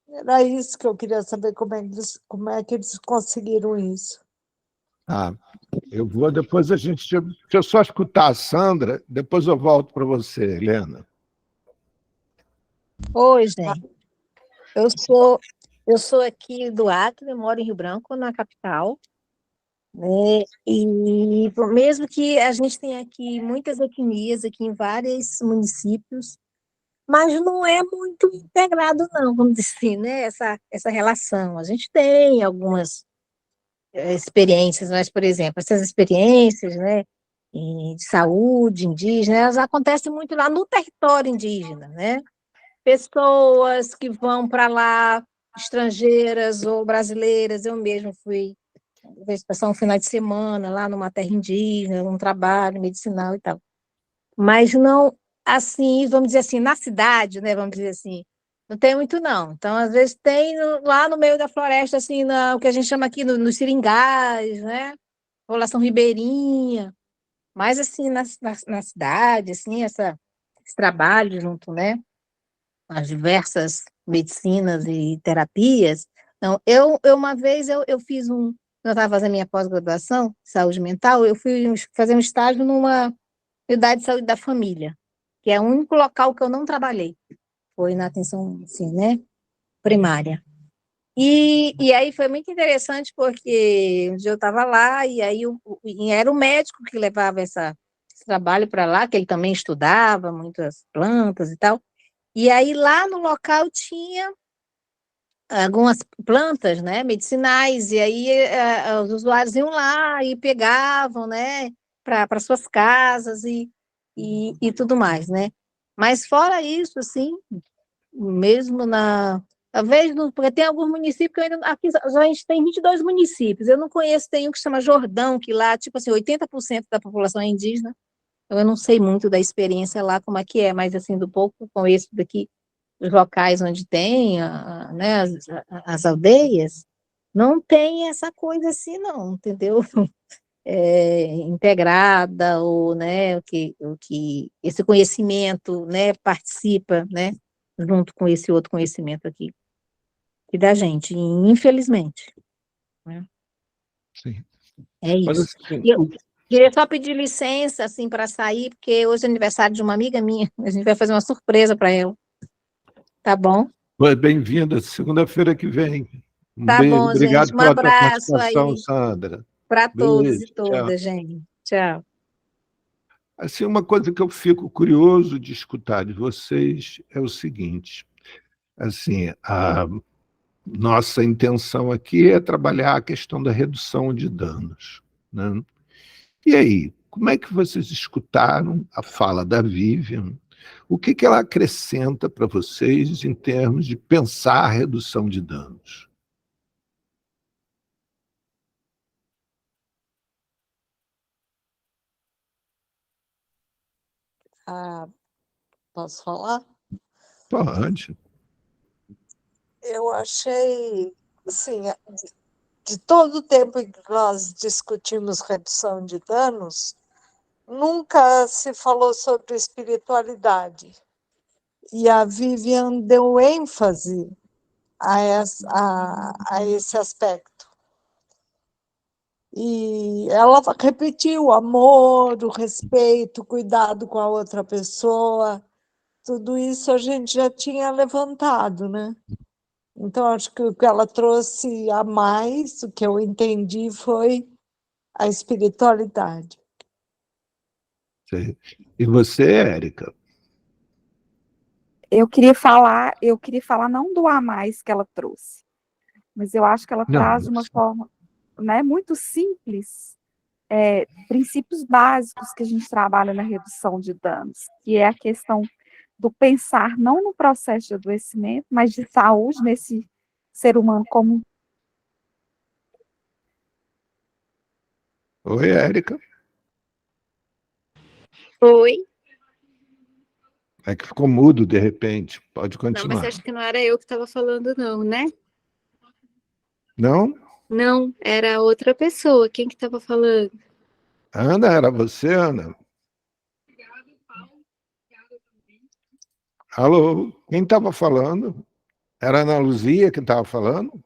Era isso que eu queria saber, como é que eles conseguiram isso. Eu vou, depois a gente... Deixa eu só escutar a Sandra, depois eu volto para você, Helena. Oi, gente. Eu sou aqui do Acre, eu moro em Rio Branco, na capital, né? E mesmo que a gente tenha aqui muitas etnias, aqui em vários municípios, mas não é muito integrado, não, vamos dizer assim, né? Essa relação. A gente tem algumas experiências, mas, por exemplo, essas experiências, né, de saúde indígena, elas acontecem muito lá no território indígena, né? Pessoas que vão para lá, estrangeiras ou brasileiras, eu mesmo fui passar um final de semana lá numa terra indígena, um trabalho medicinal e tal. Mas não, assim, vamos dizer assim, na cidade, né, vamos dizer assim, não tem muito, não. Então, às vezes, tem lá no meio da floresta, assim, o que a gente chama aqui nos seringais, né, população ribeirinha, mas, assim, na cidade, assim, esse trabalho junto, né, as diversas medicinas e terapias. Então, uma vez, eu fiz quando eu estava fazendo minha pós-graduação, saúde mental, eu fui fazer um estágio numa unidade de saúde da família, que é o único local que eu não trabalhei, foi na atenção, assim, né, primária. E aí foi muito interessante, porque um dia eu estava lá, e aí era o médico que levava esse trabalho para lá, que ele também estudava muitas plantas e tal, e aí lá no local tinha algumas plantas, né, medicinais, e aí os usuários iam lá e pegavam, né, para suas casas e tudo mais, né. Mas fora isso, assim, mesmo talvez, porque tem alguns municípios que eu ainda, aqui a gente tem 22 municípios, eu não conheço, tem um que chama Jordão, que lá, tipo assim, 80% da população é indígena, então eu não sei muito da experiência lá, como é que é, mas assim, do pouco que eu conheço daqui, os locais onde tem, né, as aldeias, não tem essa coisa assim, não, entendeu? Integrada, ou, né, o que esse conhecimento, né, participa, né, junto com esse outro conhecimento aqui, e da gente, infelizmente. Né? Sim. É Mas, isso. assim, E eu queria só pedir licença, assim, para sair, porque hoje é aniversário de uma amiga minha, a gente vai fazer uma surpresa para ela. Tá bom? bem-vinda, segunda-feira que vem. Um Tá beijo, bom, gente. obrigado Um pela tua abraço participação, aí Sandra. para todos Beijo, e tchau. todas, gente. Tchau. Assim, uma coisa que eu fico curioso de escutar de vocês é o seguinte, assim, a nossa intenção aqui é trabalhar a questão da redução de danos, né? E aí, como é que vocês escutaram a fala da Vivian? O que que ela acrescenta para vocês em termos de pensar a redução de danos? Ah, posso falar? Pode. Eu achei, assim, de todo o tempo em que nós discutimos redução de danos, nunca se falou sobre espiritualidade. E a Vivian deu ênfase a esse aspecto. E ela repetiu o amor, o respeito, o cuidado com a outra pessoa. Tudo isso a gente já tinha levantado, né? Então, acho que o que ela trouxe a mais, o que eu entendi, foi a espiritualidade. E você, Érica? Eu queria falar não do a mais que ela trouxe, mas eu acho que ela Não, traz de uma forma, né, muito simples, princípios básicos que a gente trabalha na redução de danos, que é a questão do pensar não no processo de adoecimento, mas de saúde nesse ser humano como oi, Érica. Oi? É que ficou mudo de repente. Pode Não, mas continuar. acho que não era eu que estava falando, não, né? Não? Não, era outra pessoa. Quem que estava falando? Ana, era você, Ana? Alô? Quem estava falando? Era a Ana Luzia que estava falando?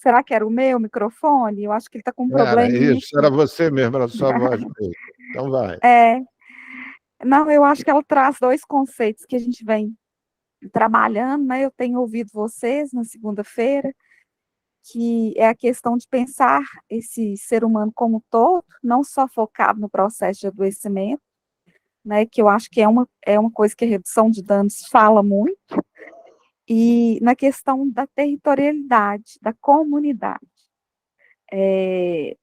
será que era o meu microfone? Eu acho que ele está com um Era probleminha isso, era aqui. você mesmo, era a sua voz mesmo. Então vai. Não, eu acho que ela traz dois conceitos que a gente vem trabalhando, né? Eu tenho ouvido vocês na segunda-feira, que é a questão de pensar esse ser humano como um todo, não só focado no processo de adoecimento, né? Que eu acho que é uma coisa que a redução de danos fala muito, e na questão da territorialidade, da comunidade. É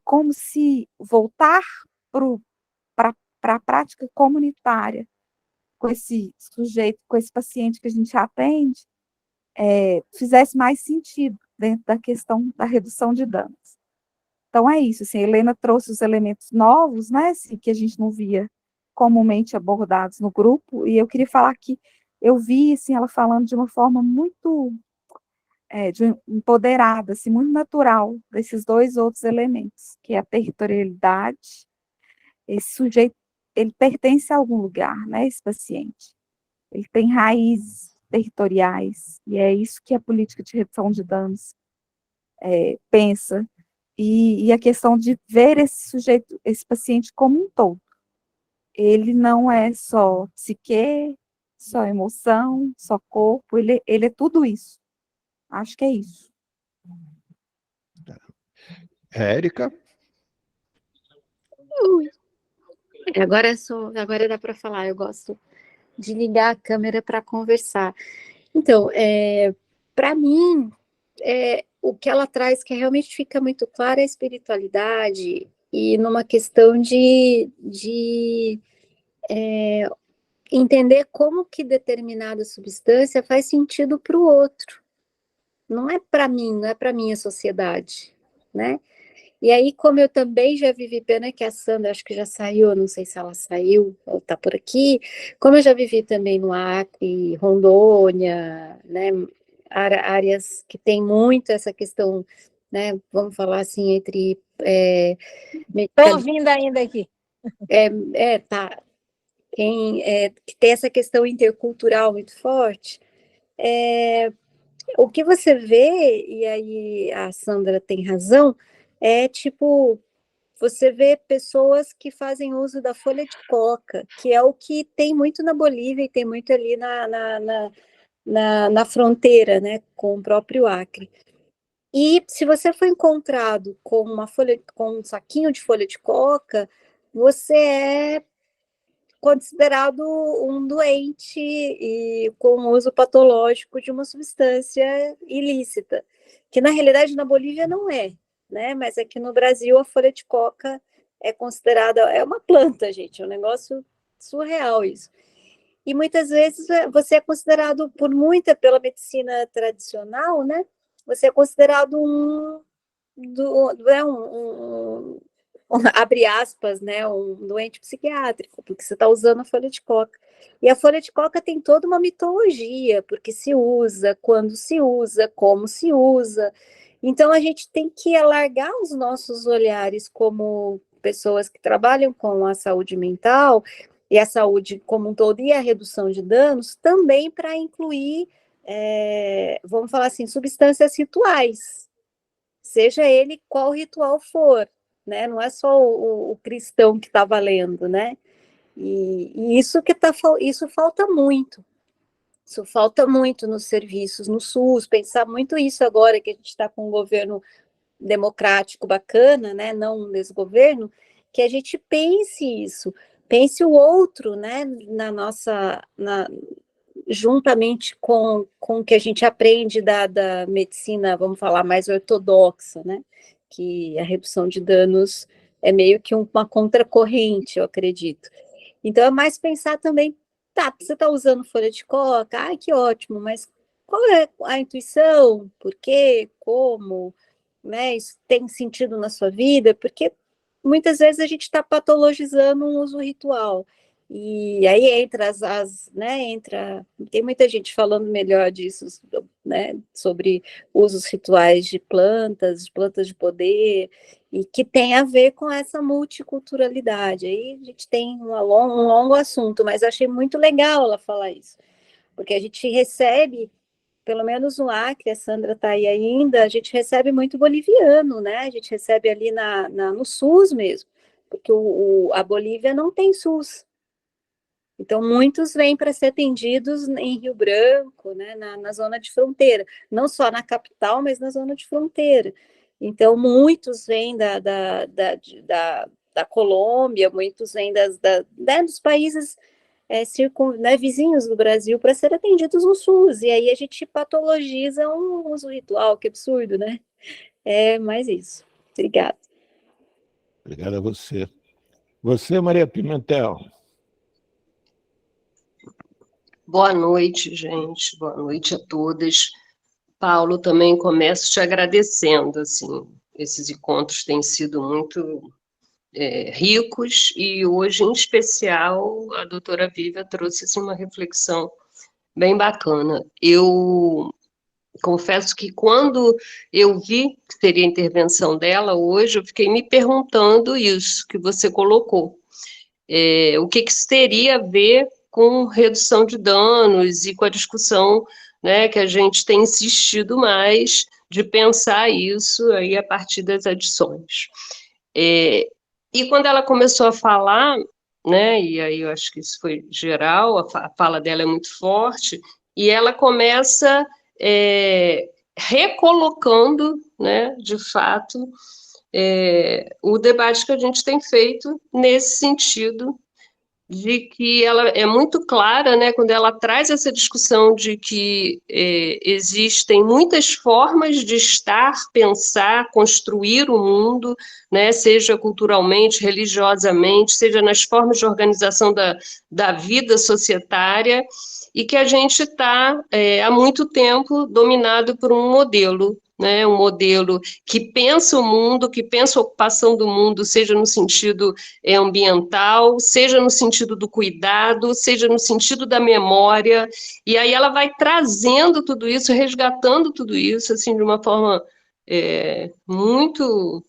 como se voltar para a prática comunitária com esse sujeito, com esse paciente que a gente atende, fizesse mais sentido dentro da questão da redução de danos. Então, é isso, assim, a Helena trouxe os elementos novos, né, assim, que a gente não via comumente abordados no grupo, e eu queria falar que eu vi, assim, ela falando de uma forma muito empoderada, assim, muito natural, desses dois outros elementos, que é a territorialidade. Esse sujeito, ele pertence a algum lugar, né, esse paciente. Ele tem raízes territoriais, e é isso que a política de redução de danos pensa, e a questão de ver esse sujeito, esse paciente como um todo. Ele não é só psique, só emoção, só corpo, ele é tudo isso. Acho que é isso. Érica? Ui. Agora dá para falar, eu gosto de ligar a câmera para conversar. Então, para mim, o que ela traz que realmente fica muito claro é a espiritualidade e numa questão de entender como que determinada substância faz sentido para o outro. Não é para mim, não é para minha sociedade, né? E aí, como eu também já vivi, pena que a Sandra acho que já saiu, não sei se ela saiu ou está por aqui, como eu já vivi também no Acre, Rondônia, né, áreas que tem muito essa questão, né, vamos falar assim, entre... Estou ouvindo ainda aqui. Tá, que tem essa questão intercultural muito forte, o que você vê, e aí a Sandra tem razão, é tipo, você vê pessoas que fazem uso da folha de coca, que é o que tem muito na Bolívia e tem muito ali na fronteira, né, com o próprio Acre. E se você for encontrado com um saquinho de folha de coca, você é considerado um doente e com uso patológico de uma substância ilícita, que na realidade na Bolívia não é, né? Mas aqui no Brasil a folha de coca é considerada, é uma planta, gente, é um negócio surreal isso. E muitas vezes você é considerado pela medicina tradicional, né? Você é considerado abre aspas, né, um doente psiquiátrico, porque você está usando a folha de coca. E a folha de coca tem toda uma mitologia, porque se usa, quando se usa, como se usa. Então, a gente tem que alargar os nossos olhares como pessoas que trabalham com a saúde mental e a saúde como um todo e a redução de danos, também para incluir, vamos falar assim, substâncias rituais, seja ele qual ritual for, né? Não é só o cristão que está valendo, né? E isso falta muito. Isso falta muito nos serviços, no SUS, pensar muito isso agora que a gente está com um governo democrático bacana, né? Não um desgoverno, que a gente pense isso, pense o outro, né? Juntamente com o que a gente aprende da medicina, vamos falar, mais ortodoxa, né? Que a redução de danos é meio que uma contracorrente, eu acredito. Então, é mais pensar também, tá, você está usando folha de coca, ai, que ótimo, mas qual é a intuição? Por quê? Como? Né? Isso tem sentido na sua vida? Porque muitas vezes a gente está patologizando um uso ritual. E aí tem muita gente falando melhor disso, né, sobre usos rituais de plantas de poder, e que tem a ver com essa multiculturalidade. Aí a gente tem um longo assunto, mas achei muito legal ela falar isso, porque a gente recebe, pelo menos no Acre, a Sandra está aí ainda, a gente recebe muito boliviano, né? A gente recebe ali no SUS mesmo, porque a Bolívia não tem SUS. Então, muitos vêm para ser atendidos em Rio Branco, né, na zona de fronteira, não só na capital, mas na zona de fronteira. Então, muitos vêm da Colômbia, muitos vêm dos países vizinhos do Brasil para ser atendidos no SUS, e aí a gente patologiza um uso ritual, que absurdo, né? É mais isso. Obrigada. Obrigado a você. Você, Maria Pimentel. Boa noite, gente. Boa noite a todas. Paulo, também começo te agradecendo. Assim, esses encontros têm sido muito ricos e hoje, em especial, a doutora Vivian trouxe assim, uma reflexão bem bacana. Eu confesso que quando eu vi que seria a intervenção dela hoje, eu fiquei me perguntando isso que você colocou. O que isso teria a ver com redução de danos e com a discussão, né, que a gente tem insistido mais de pensar isso aí a partir das adições. E quando ela começou a falar, né, e aí eu acho que isso foi geral, a fala dela é muito forte, e ela começa recolocando, né, de fato, o debate que a gente tem feito nesse sentido, de que ela é muito clara, né, quando ela traz essa discussão de que existem muitas formas de estar, pensar, construir o mundo, né, seja culturalmente, religiosamente, seja nas formas de organização da vida societária, e que a gente está, há muito tempo, dominado por um modelo, né, um modelo que pensa o mundo, que pensa a ocupação do mundo, seja no sentido ambiental, seja no sentido do cuidado, seja no sentido da memória, e aí ela vai trazendo tudo isso, resgatando tudo isso, assim, de uma forma muito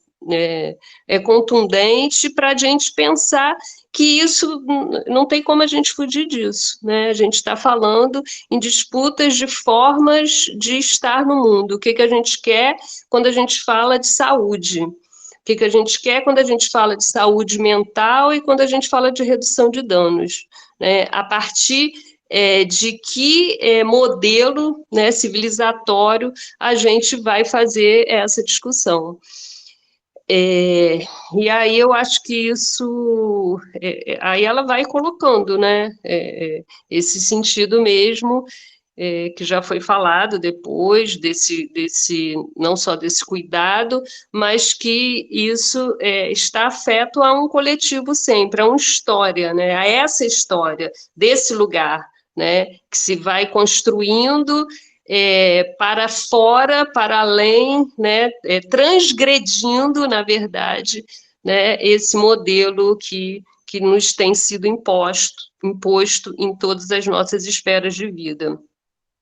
contundente, para a gente pensar que isso não tem como a gente fugir disso, né? A gente está falando em disputas de formas de estar no mundo. O que a gente quer quando a gente fala de saúde? O que a gente quer quando a gente fala de saúde mental e quando a gente fala de redução de danos, né? A partir de que modelo, né, civilizatório a gente vai fazer essa discussão. E aí eu acho que isso, aí ela vai colocando, né, esse sentido mesmo, que já foi falado depois, não só desse cuidado, mas que isso está afeto a um coletivo sempre, a uma história, né, a essa história desse lugar, né, que se vai construindo para fora, para além, né, transgredindo, na verdade, né, esse modelo que nos tem sido imposto em todas as nossas esferas de vida.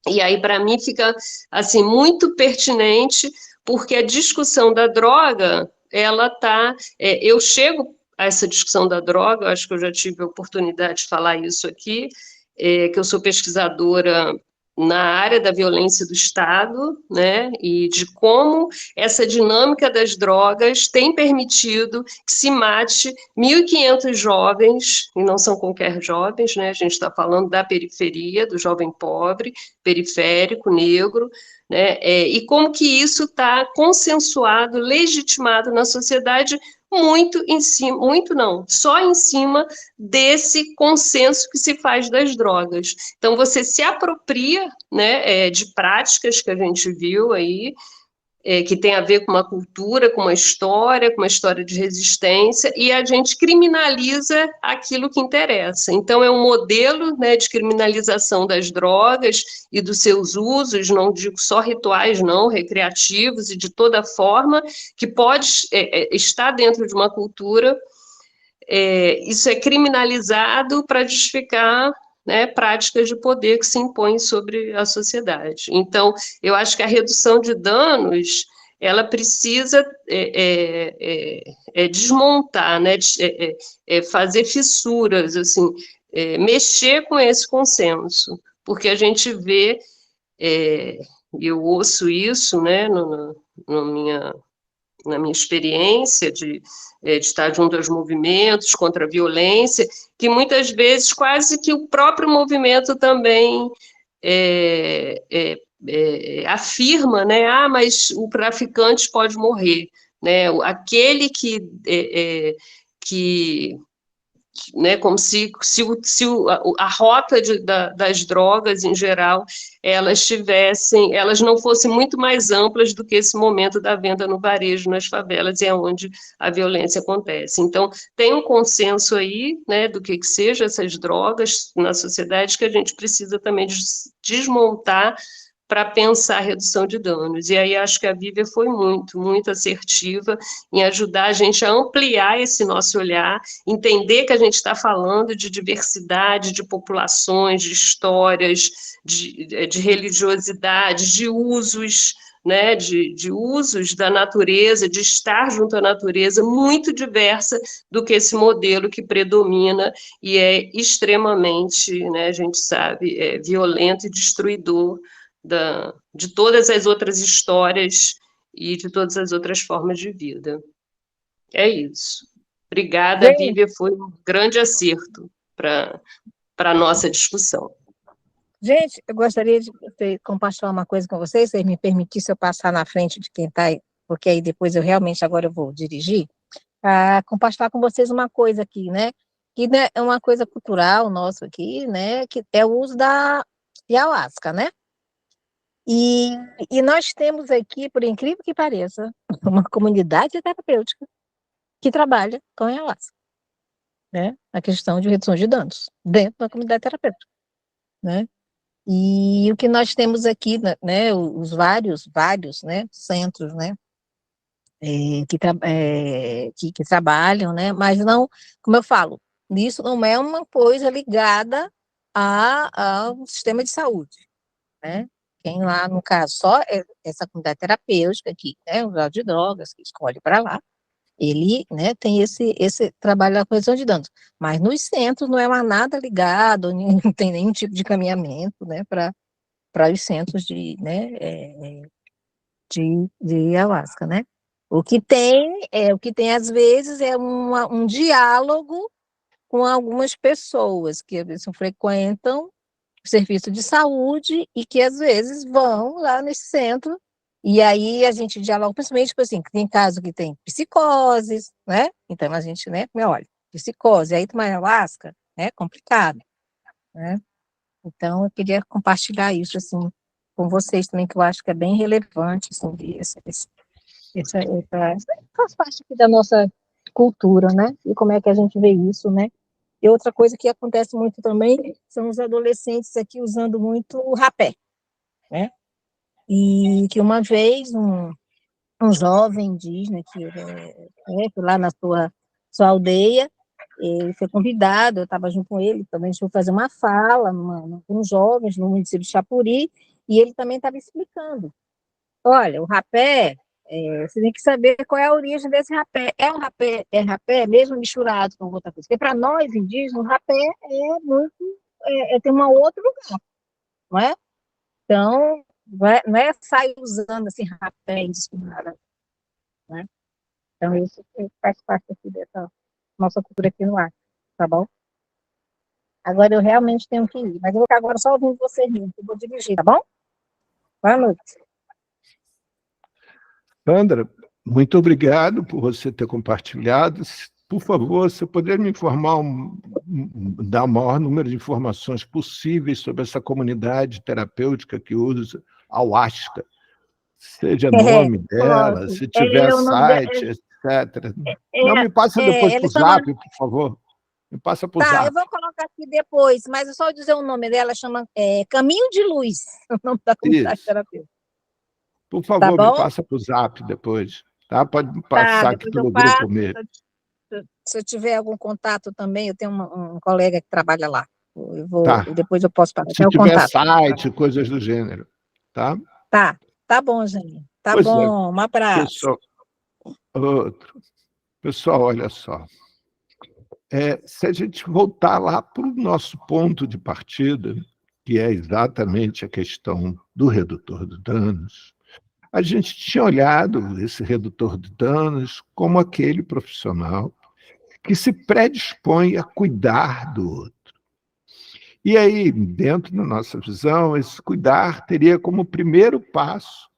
E aí, para mim, fica assim, muito pertinente, porque a discussão da droga, ela está... eu chego a essa discussão da droga, eu acho que eu já tive a oportunidade de falar isso aqui, que eu sou pesquisadora na área da violência do Estado, né, e de como essa dinâmica das drogas tem permitido que se mate 1.500 jovens, e não são qualquer jovens, né, a gente está falando da periferia, do jovem pobre, periférico, negro, né, e como que isso está consensuado, legitimado na sociedade muito em cima, muito não, só em cima desse consenso que se faz das drogas. Então, você se apropria, né, de práticas que a gente viu aí, que tem a ver com uma cultura, com uma história de resistência, e a gente criminaliza aquilo que interessa. Então, é um modelo, né, de criminalização das drogas e dos seus usos, não digo só rituais, não, recreativos e de toda forma, que pode estar dentro de uma cultura. Isso é criminalizado para justificar, né, práticas de poder que se impõem sobre a sociedade. Então, eu acho que a redução de danos, ela precisa desmontar, né, fazer fissuras, assim, mexer com esse consenso, porque a gente vê, eu ouço isso, né, na minha experiência de estar junto aos movimentos contra a violência, que muitas vezes quase que o próprio movimento também afirma, né, mas o traficante pode morrer, né, aquele que né, como se a rota das drogas, em geral, elas não fossem muito mais amplas do que esse momento da venda no varejo, nas favelas, e é onde a violência acontece. Então, tem um consenso aí, né, do que seja essas drogas na sociedade, que a gente precisa também desmontar para pensar a redução de danos. E aí acho que a Vívia foi muito, muito assertiva em ajudar a gente a ampliar esse nosso olhar, entender que a gente está falando de diversidade de populações, de histórias, de religiosidade, de usos, né, de usos da natureza, de estar junto à natureza, muito diversa do que esse modelo que predomina e é extremamente, né, a gente sabe, violento e destruidor de todas as outras histórias e de todas as outras formas de vida. É isso. Obrigada, Vívia, foi um grande acerto para a nossa discussão. Gente, eu gostaria de compartilhar uma coisa com vocês, se me permitisse eu passar na frente de quem está aí, porque aí depois agora eu vou dirigir, para compartilhar com vocês uma coisa aqui, né, que né, é uma coisa cultural nossa aqui, né, que é o uso da ayahuasca, né, e nós temos aqui, por incrível que pareça, uma comunidade terapêutica que trabalha com ayahuasca, né, a questão de redução de danos, dentro da comunidade terapêutica, né. E o que nós temos aqui, né, os vários, né, centros, né, que trabalham, né, mas não, como eu falo, isso não é uma coisa ligada ao sistema de saúde, né, quem lá, no caso, só essa comunidade terapêutica aqui, né, o usuário de drogas, que escolhe para lá, ele, né, tem esse trabalho da redução de danos, mas nos centros não é mais nada ligado, não tem nenhum tipo de caminhamento, né, para os centros de, né, de ayahuasca, né. O que tem às vezes é um diálogo com algumas pessoas que às vezes frequentam o serviço de saúde e que às vezes vão lá nesse centro E aí a gente dialoga, principalmente, tipo assim, que tem caso que tem psicoses, né? Então a gente, né, olha, psicose, aí tomar ayahuasca, é complicado, né? Então eu queria compartilhar isso, assim, com vocês também, que eu acho que é bem relevante, assim, faz parte aqui da nossa cultura, né? E como é que a gente vê isso, né? E outra coisa que acontece muito também são os adolescentes aqui usando muito o rapé, né? E que uma vez um jovem indígena que lá na sua aldeia, ele foi convidado, eu estava junto com ele, também a gente foi fazer uma fala com os jovens no município de Chapuri, e ele também estava explicando. Olha, o rapé, você tem que saber qual é a origem desse rapé. É rapé mesmo misturado com outra coisa. Porque para nós indígenas, o rapé tem um outro lugar, não é? Então, não é sair usando assim rapé indiscriminadamente, né? Então, isso faz parte aqui dessa nossa cultura aqui no ar, tá bom? Agora eu realmente tenho que ir, mas eu vou ficar agora só ouvindo você rindo, eu vou dirigir, tá bom? Boa noite. Sandra, muito obrigado por você ter compartilhado. Por favor, você poderia me informar, dar o maior número de informações possíveis sobre essa comunidade terapêutica que usa ayahuasca, seja nome dela, se tiver site, etc. Não, me passa depois por zap, por favor. Me passa por zap. Tá, eu vou colocar aqui depois, mas eu só vou dizer o nome dela, chama Caminho de Luz, o nome da comunidade terapêutica. Por favor, me passa por zap depois, tá? Pode me passar aqui pelo grupo mesmo. Se eu tiver algum contato também, eu tenho um colega que trabalha lá. Depois eu posso passar. Se tiver site, coisas do gênero, tá? Tá bom, Jane. Tá bom, um abraço. Pessoal, olha só. Se a gente voltar lá para o nosso ponto de partida, que é exatamente a questão do redutor de danos, a gente tinha olhado esse redutor de danos como aquele profissional que se predispõe a cuidar do outro. E aí, dentro da nossa visão, esse cuidar teria como primeiro passo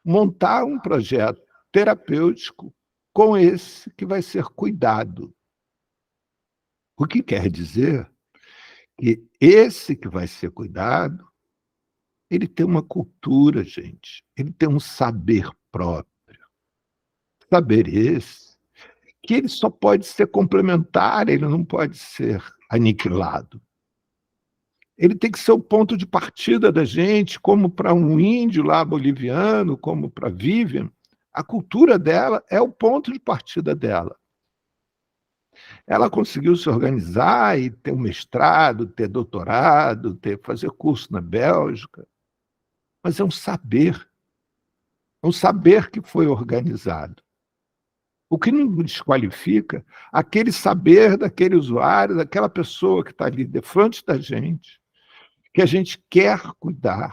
montar um projeto terapêutico com esse que vai ser cuidado. O que quer dizer que esse que vai ser cuidado, ele tem uma cultura, gente, ele tem um saber próprio. Saber esse que ele só pode ser complementar, ele não pode ser aniquilado. Ele tem que ser o ponto de partida da gente, como para um índio lá boliviano, como para Vivian, a cultura dela é o ponto de partida dela. Ela conseguiu se organizar e ter um mestrado, ter doutorado, fazer curso na Bélgica, mas é um saber que foi organizado. O que não desqualifica aquele saber daquele usuário, daquela pessoa que está ali de frente da gente, que a gente quer cuidar.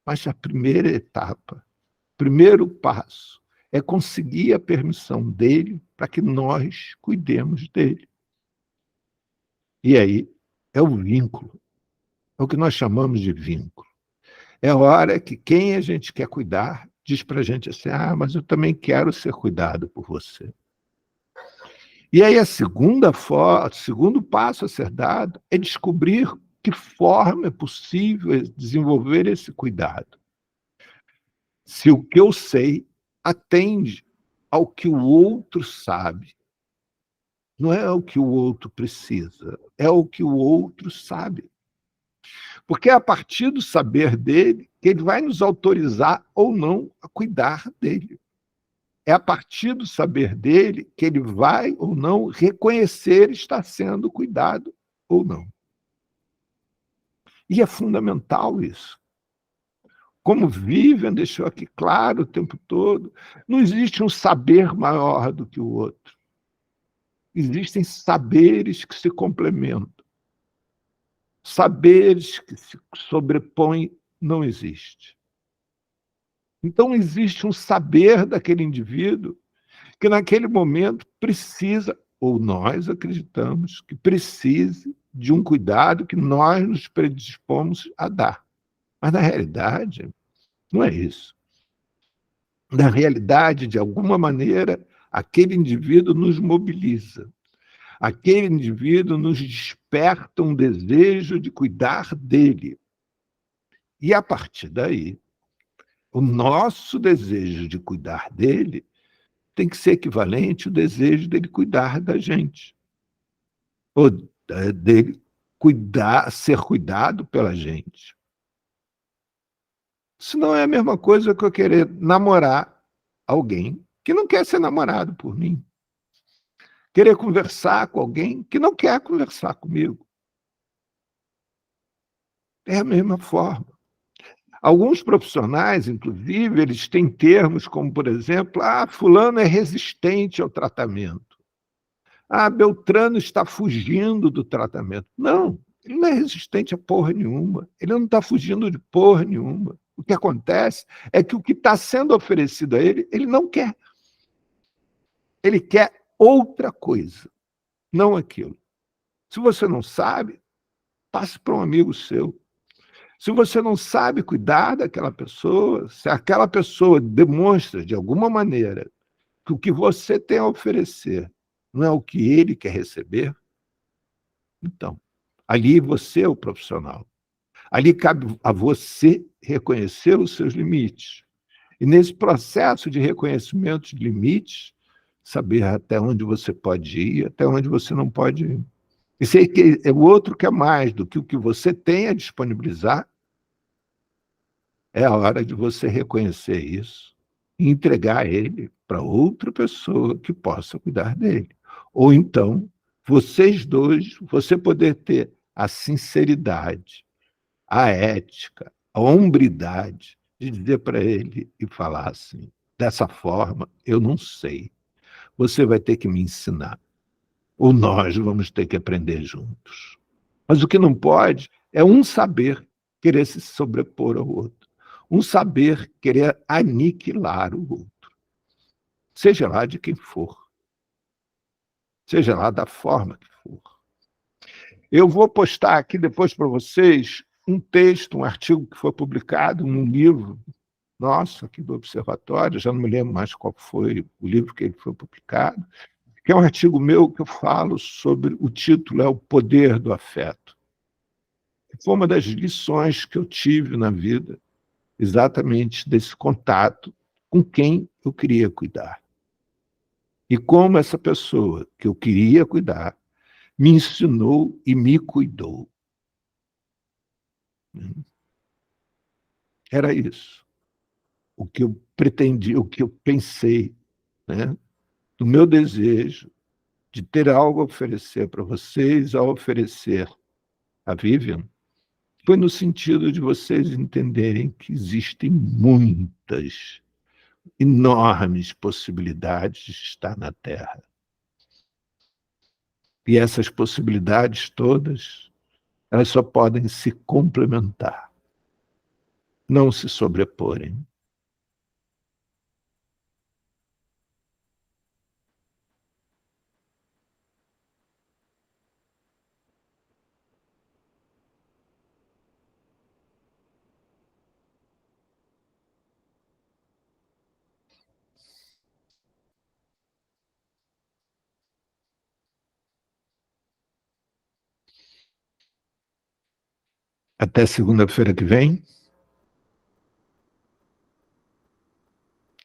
Mas a primeira etapa, o primeiro passo, é conseguir a permissão dele para que nós cuidemos dele. E aí é o vínculo, é o que nós chamamos de vínculo. É a hora que quem a gente quer cuidar diz para a gente assim, mas eu também quero ser cuidado por você. E aí o segundo passo a ser dado é descobrir que forma é possível desenvolver esse cuidado. Se o que eu sei atende ao que o outro sabe. Não é o que o outro precisa, é o que o outro sabe. Porque é a partir do saber dele que ele vai nos autorizar ou não a cuidar dele. É a partir do saber dele que ele vai ou não reconhecer estar sendo cuidado ou não. E é fundamental isso. Como Vivian deixou aqui claro o tempo todo, não existe um saber maior do que o outro. Existem saberes que se complementam. Saberes que se sobrepõem não existe. Então, existe um saber daquele indivíduo que, naquele momento, precisa, ou nós acreditamos, que precise de um cuidado que nós nos predispomos a dar. Mas, na realidade, não é isso. Na realidade, de alguma maneira, aquele indivíduo nos mobiliza. Aquele indivíduo nos desperta um desejo de cuidar dele. E, a partir daí, o nosso desejo de cuidar dele tem que ser equivalente ao desejo dele cuidar da gente. Ou dele ser cuidado pela gente. Isso não é a mesma coisa que eu querer namorar alguém que não quer ser namorado por mim. Querer conversar com alguém que não quer conversar comigo. É a mesma forma. Alguns profissionais, inclusive, eles têm termos como, por exemplo, fulano é resistente ao tratamento. Beltrano está fugindo do tratamento. Não, ele não é resistente a porra nenhuma. Ele não está fugindo de porra nenhuma. O que acontece é que o que está sendo oferecido a ele, ele não quer. Ele quer outra coisa, não aquilo. Se você não sabe, passe para um amigo seu. Se você não sabe cuidar daquela pessoa, se aquela pessoa demonstra, de alguma maneira, que o que você tem a oferecer não é o que ele quer receber, então, ali você é o profissional. Ali cabe a você reconhecer os seus limites. E nesse processo de reconhecimento de limites, saber até onde você pode ir, até onde você não pode ir. E sei que o outro quer mais do que o que você tem a disponibilizar, é a hora de você reconhecer isso e entregar ele para outra pessoa que possa cuidar dele. Ou então, vocês dois, você poder ter a sinceridade, a ética, a hombridade de dizer para ele e falar assim, dessa forma, eu não sei. Você vai ter que me ensinar. Ou nós vamos ter que aprender juntos. Mas o que não pode é um saber querer se sobrepor ao outro. Um saber querer aniquilar o outro. Seja lá de quem for. Seja lá da forma que for. Eu vou postar aqui depois para vocês um texto, um artigo que foi publicado num livro nosso aqui do Observatório, já não me lembro mais qual foi o livro que ele foi publicado, que é um artigo meu que eu falo sobre, o título é O Poder do Afeto. Foi uma das lições que eu tive na vida, exatamente desse contato com quem eu queria cuidar. E como essa pessoa que eu queria cuidar me ensinou e me cuidou. Era isso. O que eu pretendi, o que eu pensei, né? Do meu desejo de ter algo a oferecer para vocês, a oferecer a Vivian, foi no sentido de vocês entenderem que existem muitas, enormes possibilidades de estar na Terra. E essas possibilidades todas, elas só podem se complementar, não se sobreporem. Até segunda-feira que vem.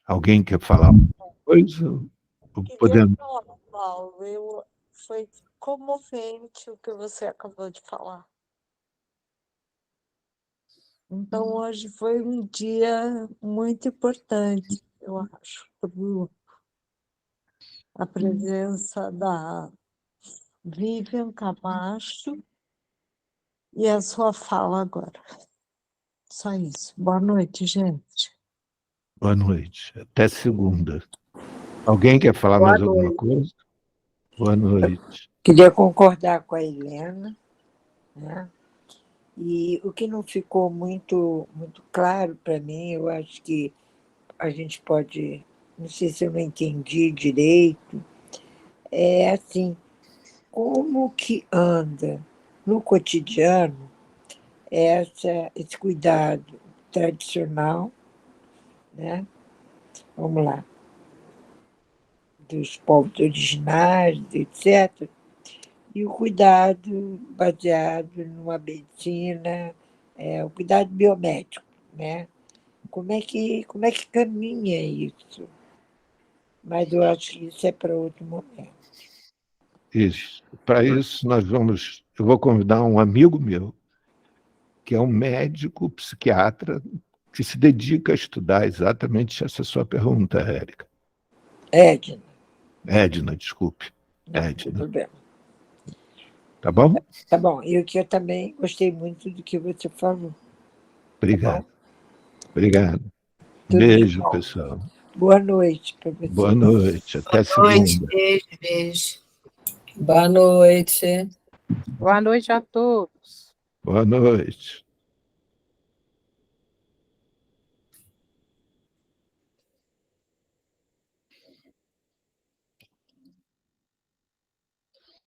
Alguém quer falar alguma coisa? Podemos... Falar, Paulo, foi comovente o que você acabou de falar. Então, hoje foi um dia muito importante, eu acho, para o grupo. A presença da Vivian Camacho e a sua fala agora. Só isso. Boa noite, gente. Boa noite. Até segunda. Alguém quer falar mais alguma coisa? Boa noite. Queria concordar com a Helena, né? E o que não ficou muito claro para mim, eu acho que a gente pode, não sei se eu não entendi direito, é assim, como que anda no cotidiano esse cuidado tradicional, né? vamos lá, dos povos originários, etc., e o cuidado baseado numa medicina, o cuidado biomédico, né? Como é que caminha isso? Mas eu acho que isso é para outro momento. Isso. Para isso, eu vou convidar um amigo meu, que é um médico psiquiatra, que se dedica a estudar exatamente essa sua pergunta, Érica. Edna, desculpe. Não tem problema. Tá bom? Tá bom. E o que eu também gostei muito do que você falou. Obrigado. Tá Obrigado. Beijo, pessoal. Boa noite para você. Boa noite. Até Boa noite. segunda. Beijo, beijo. Boa noite. Boa noite a todos. Boa noite.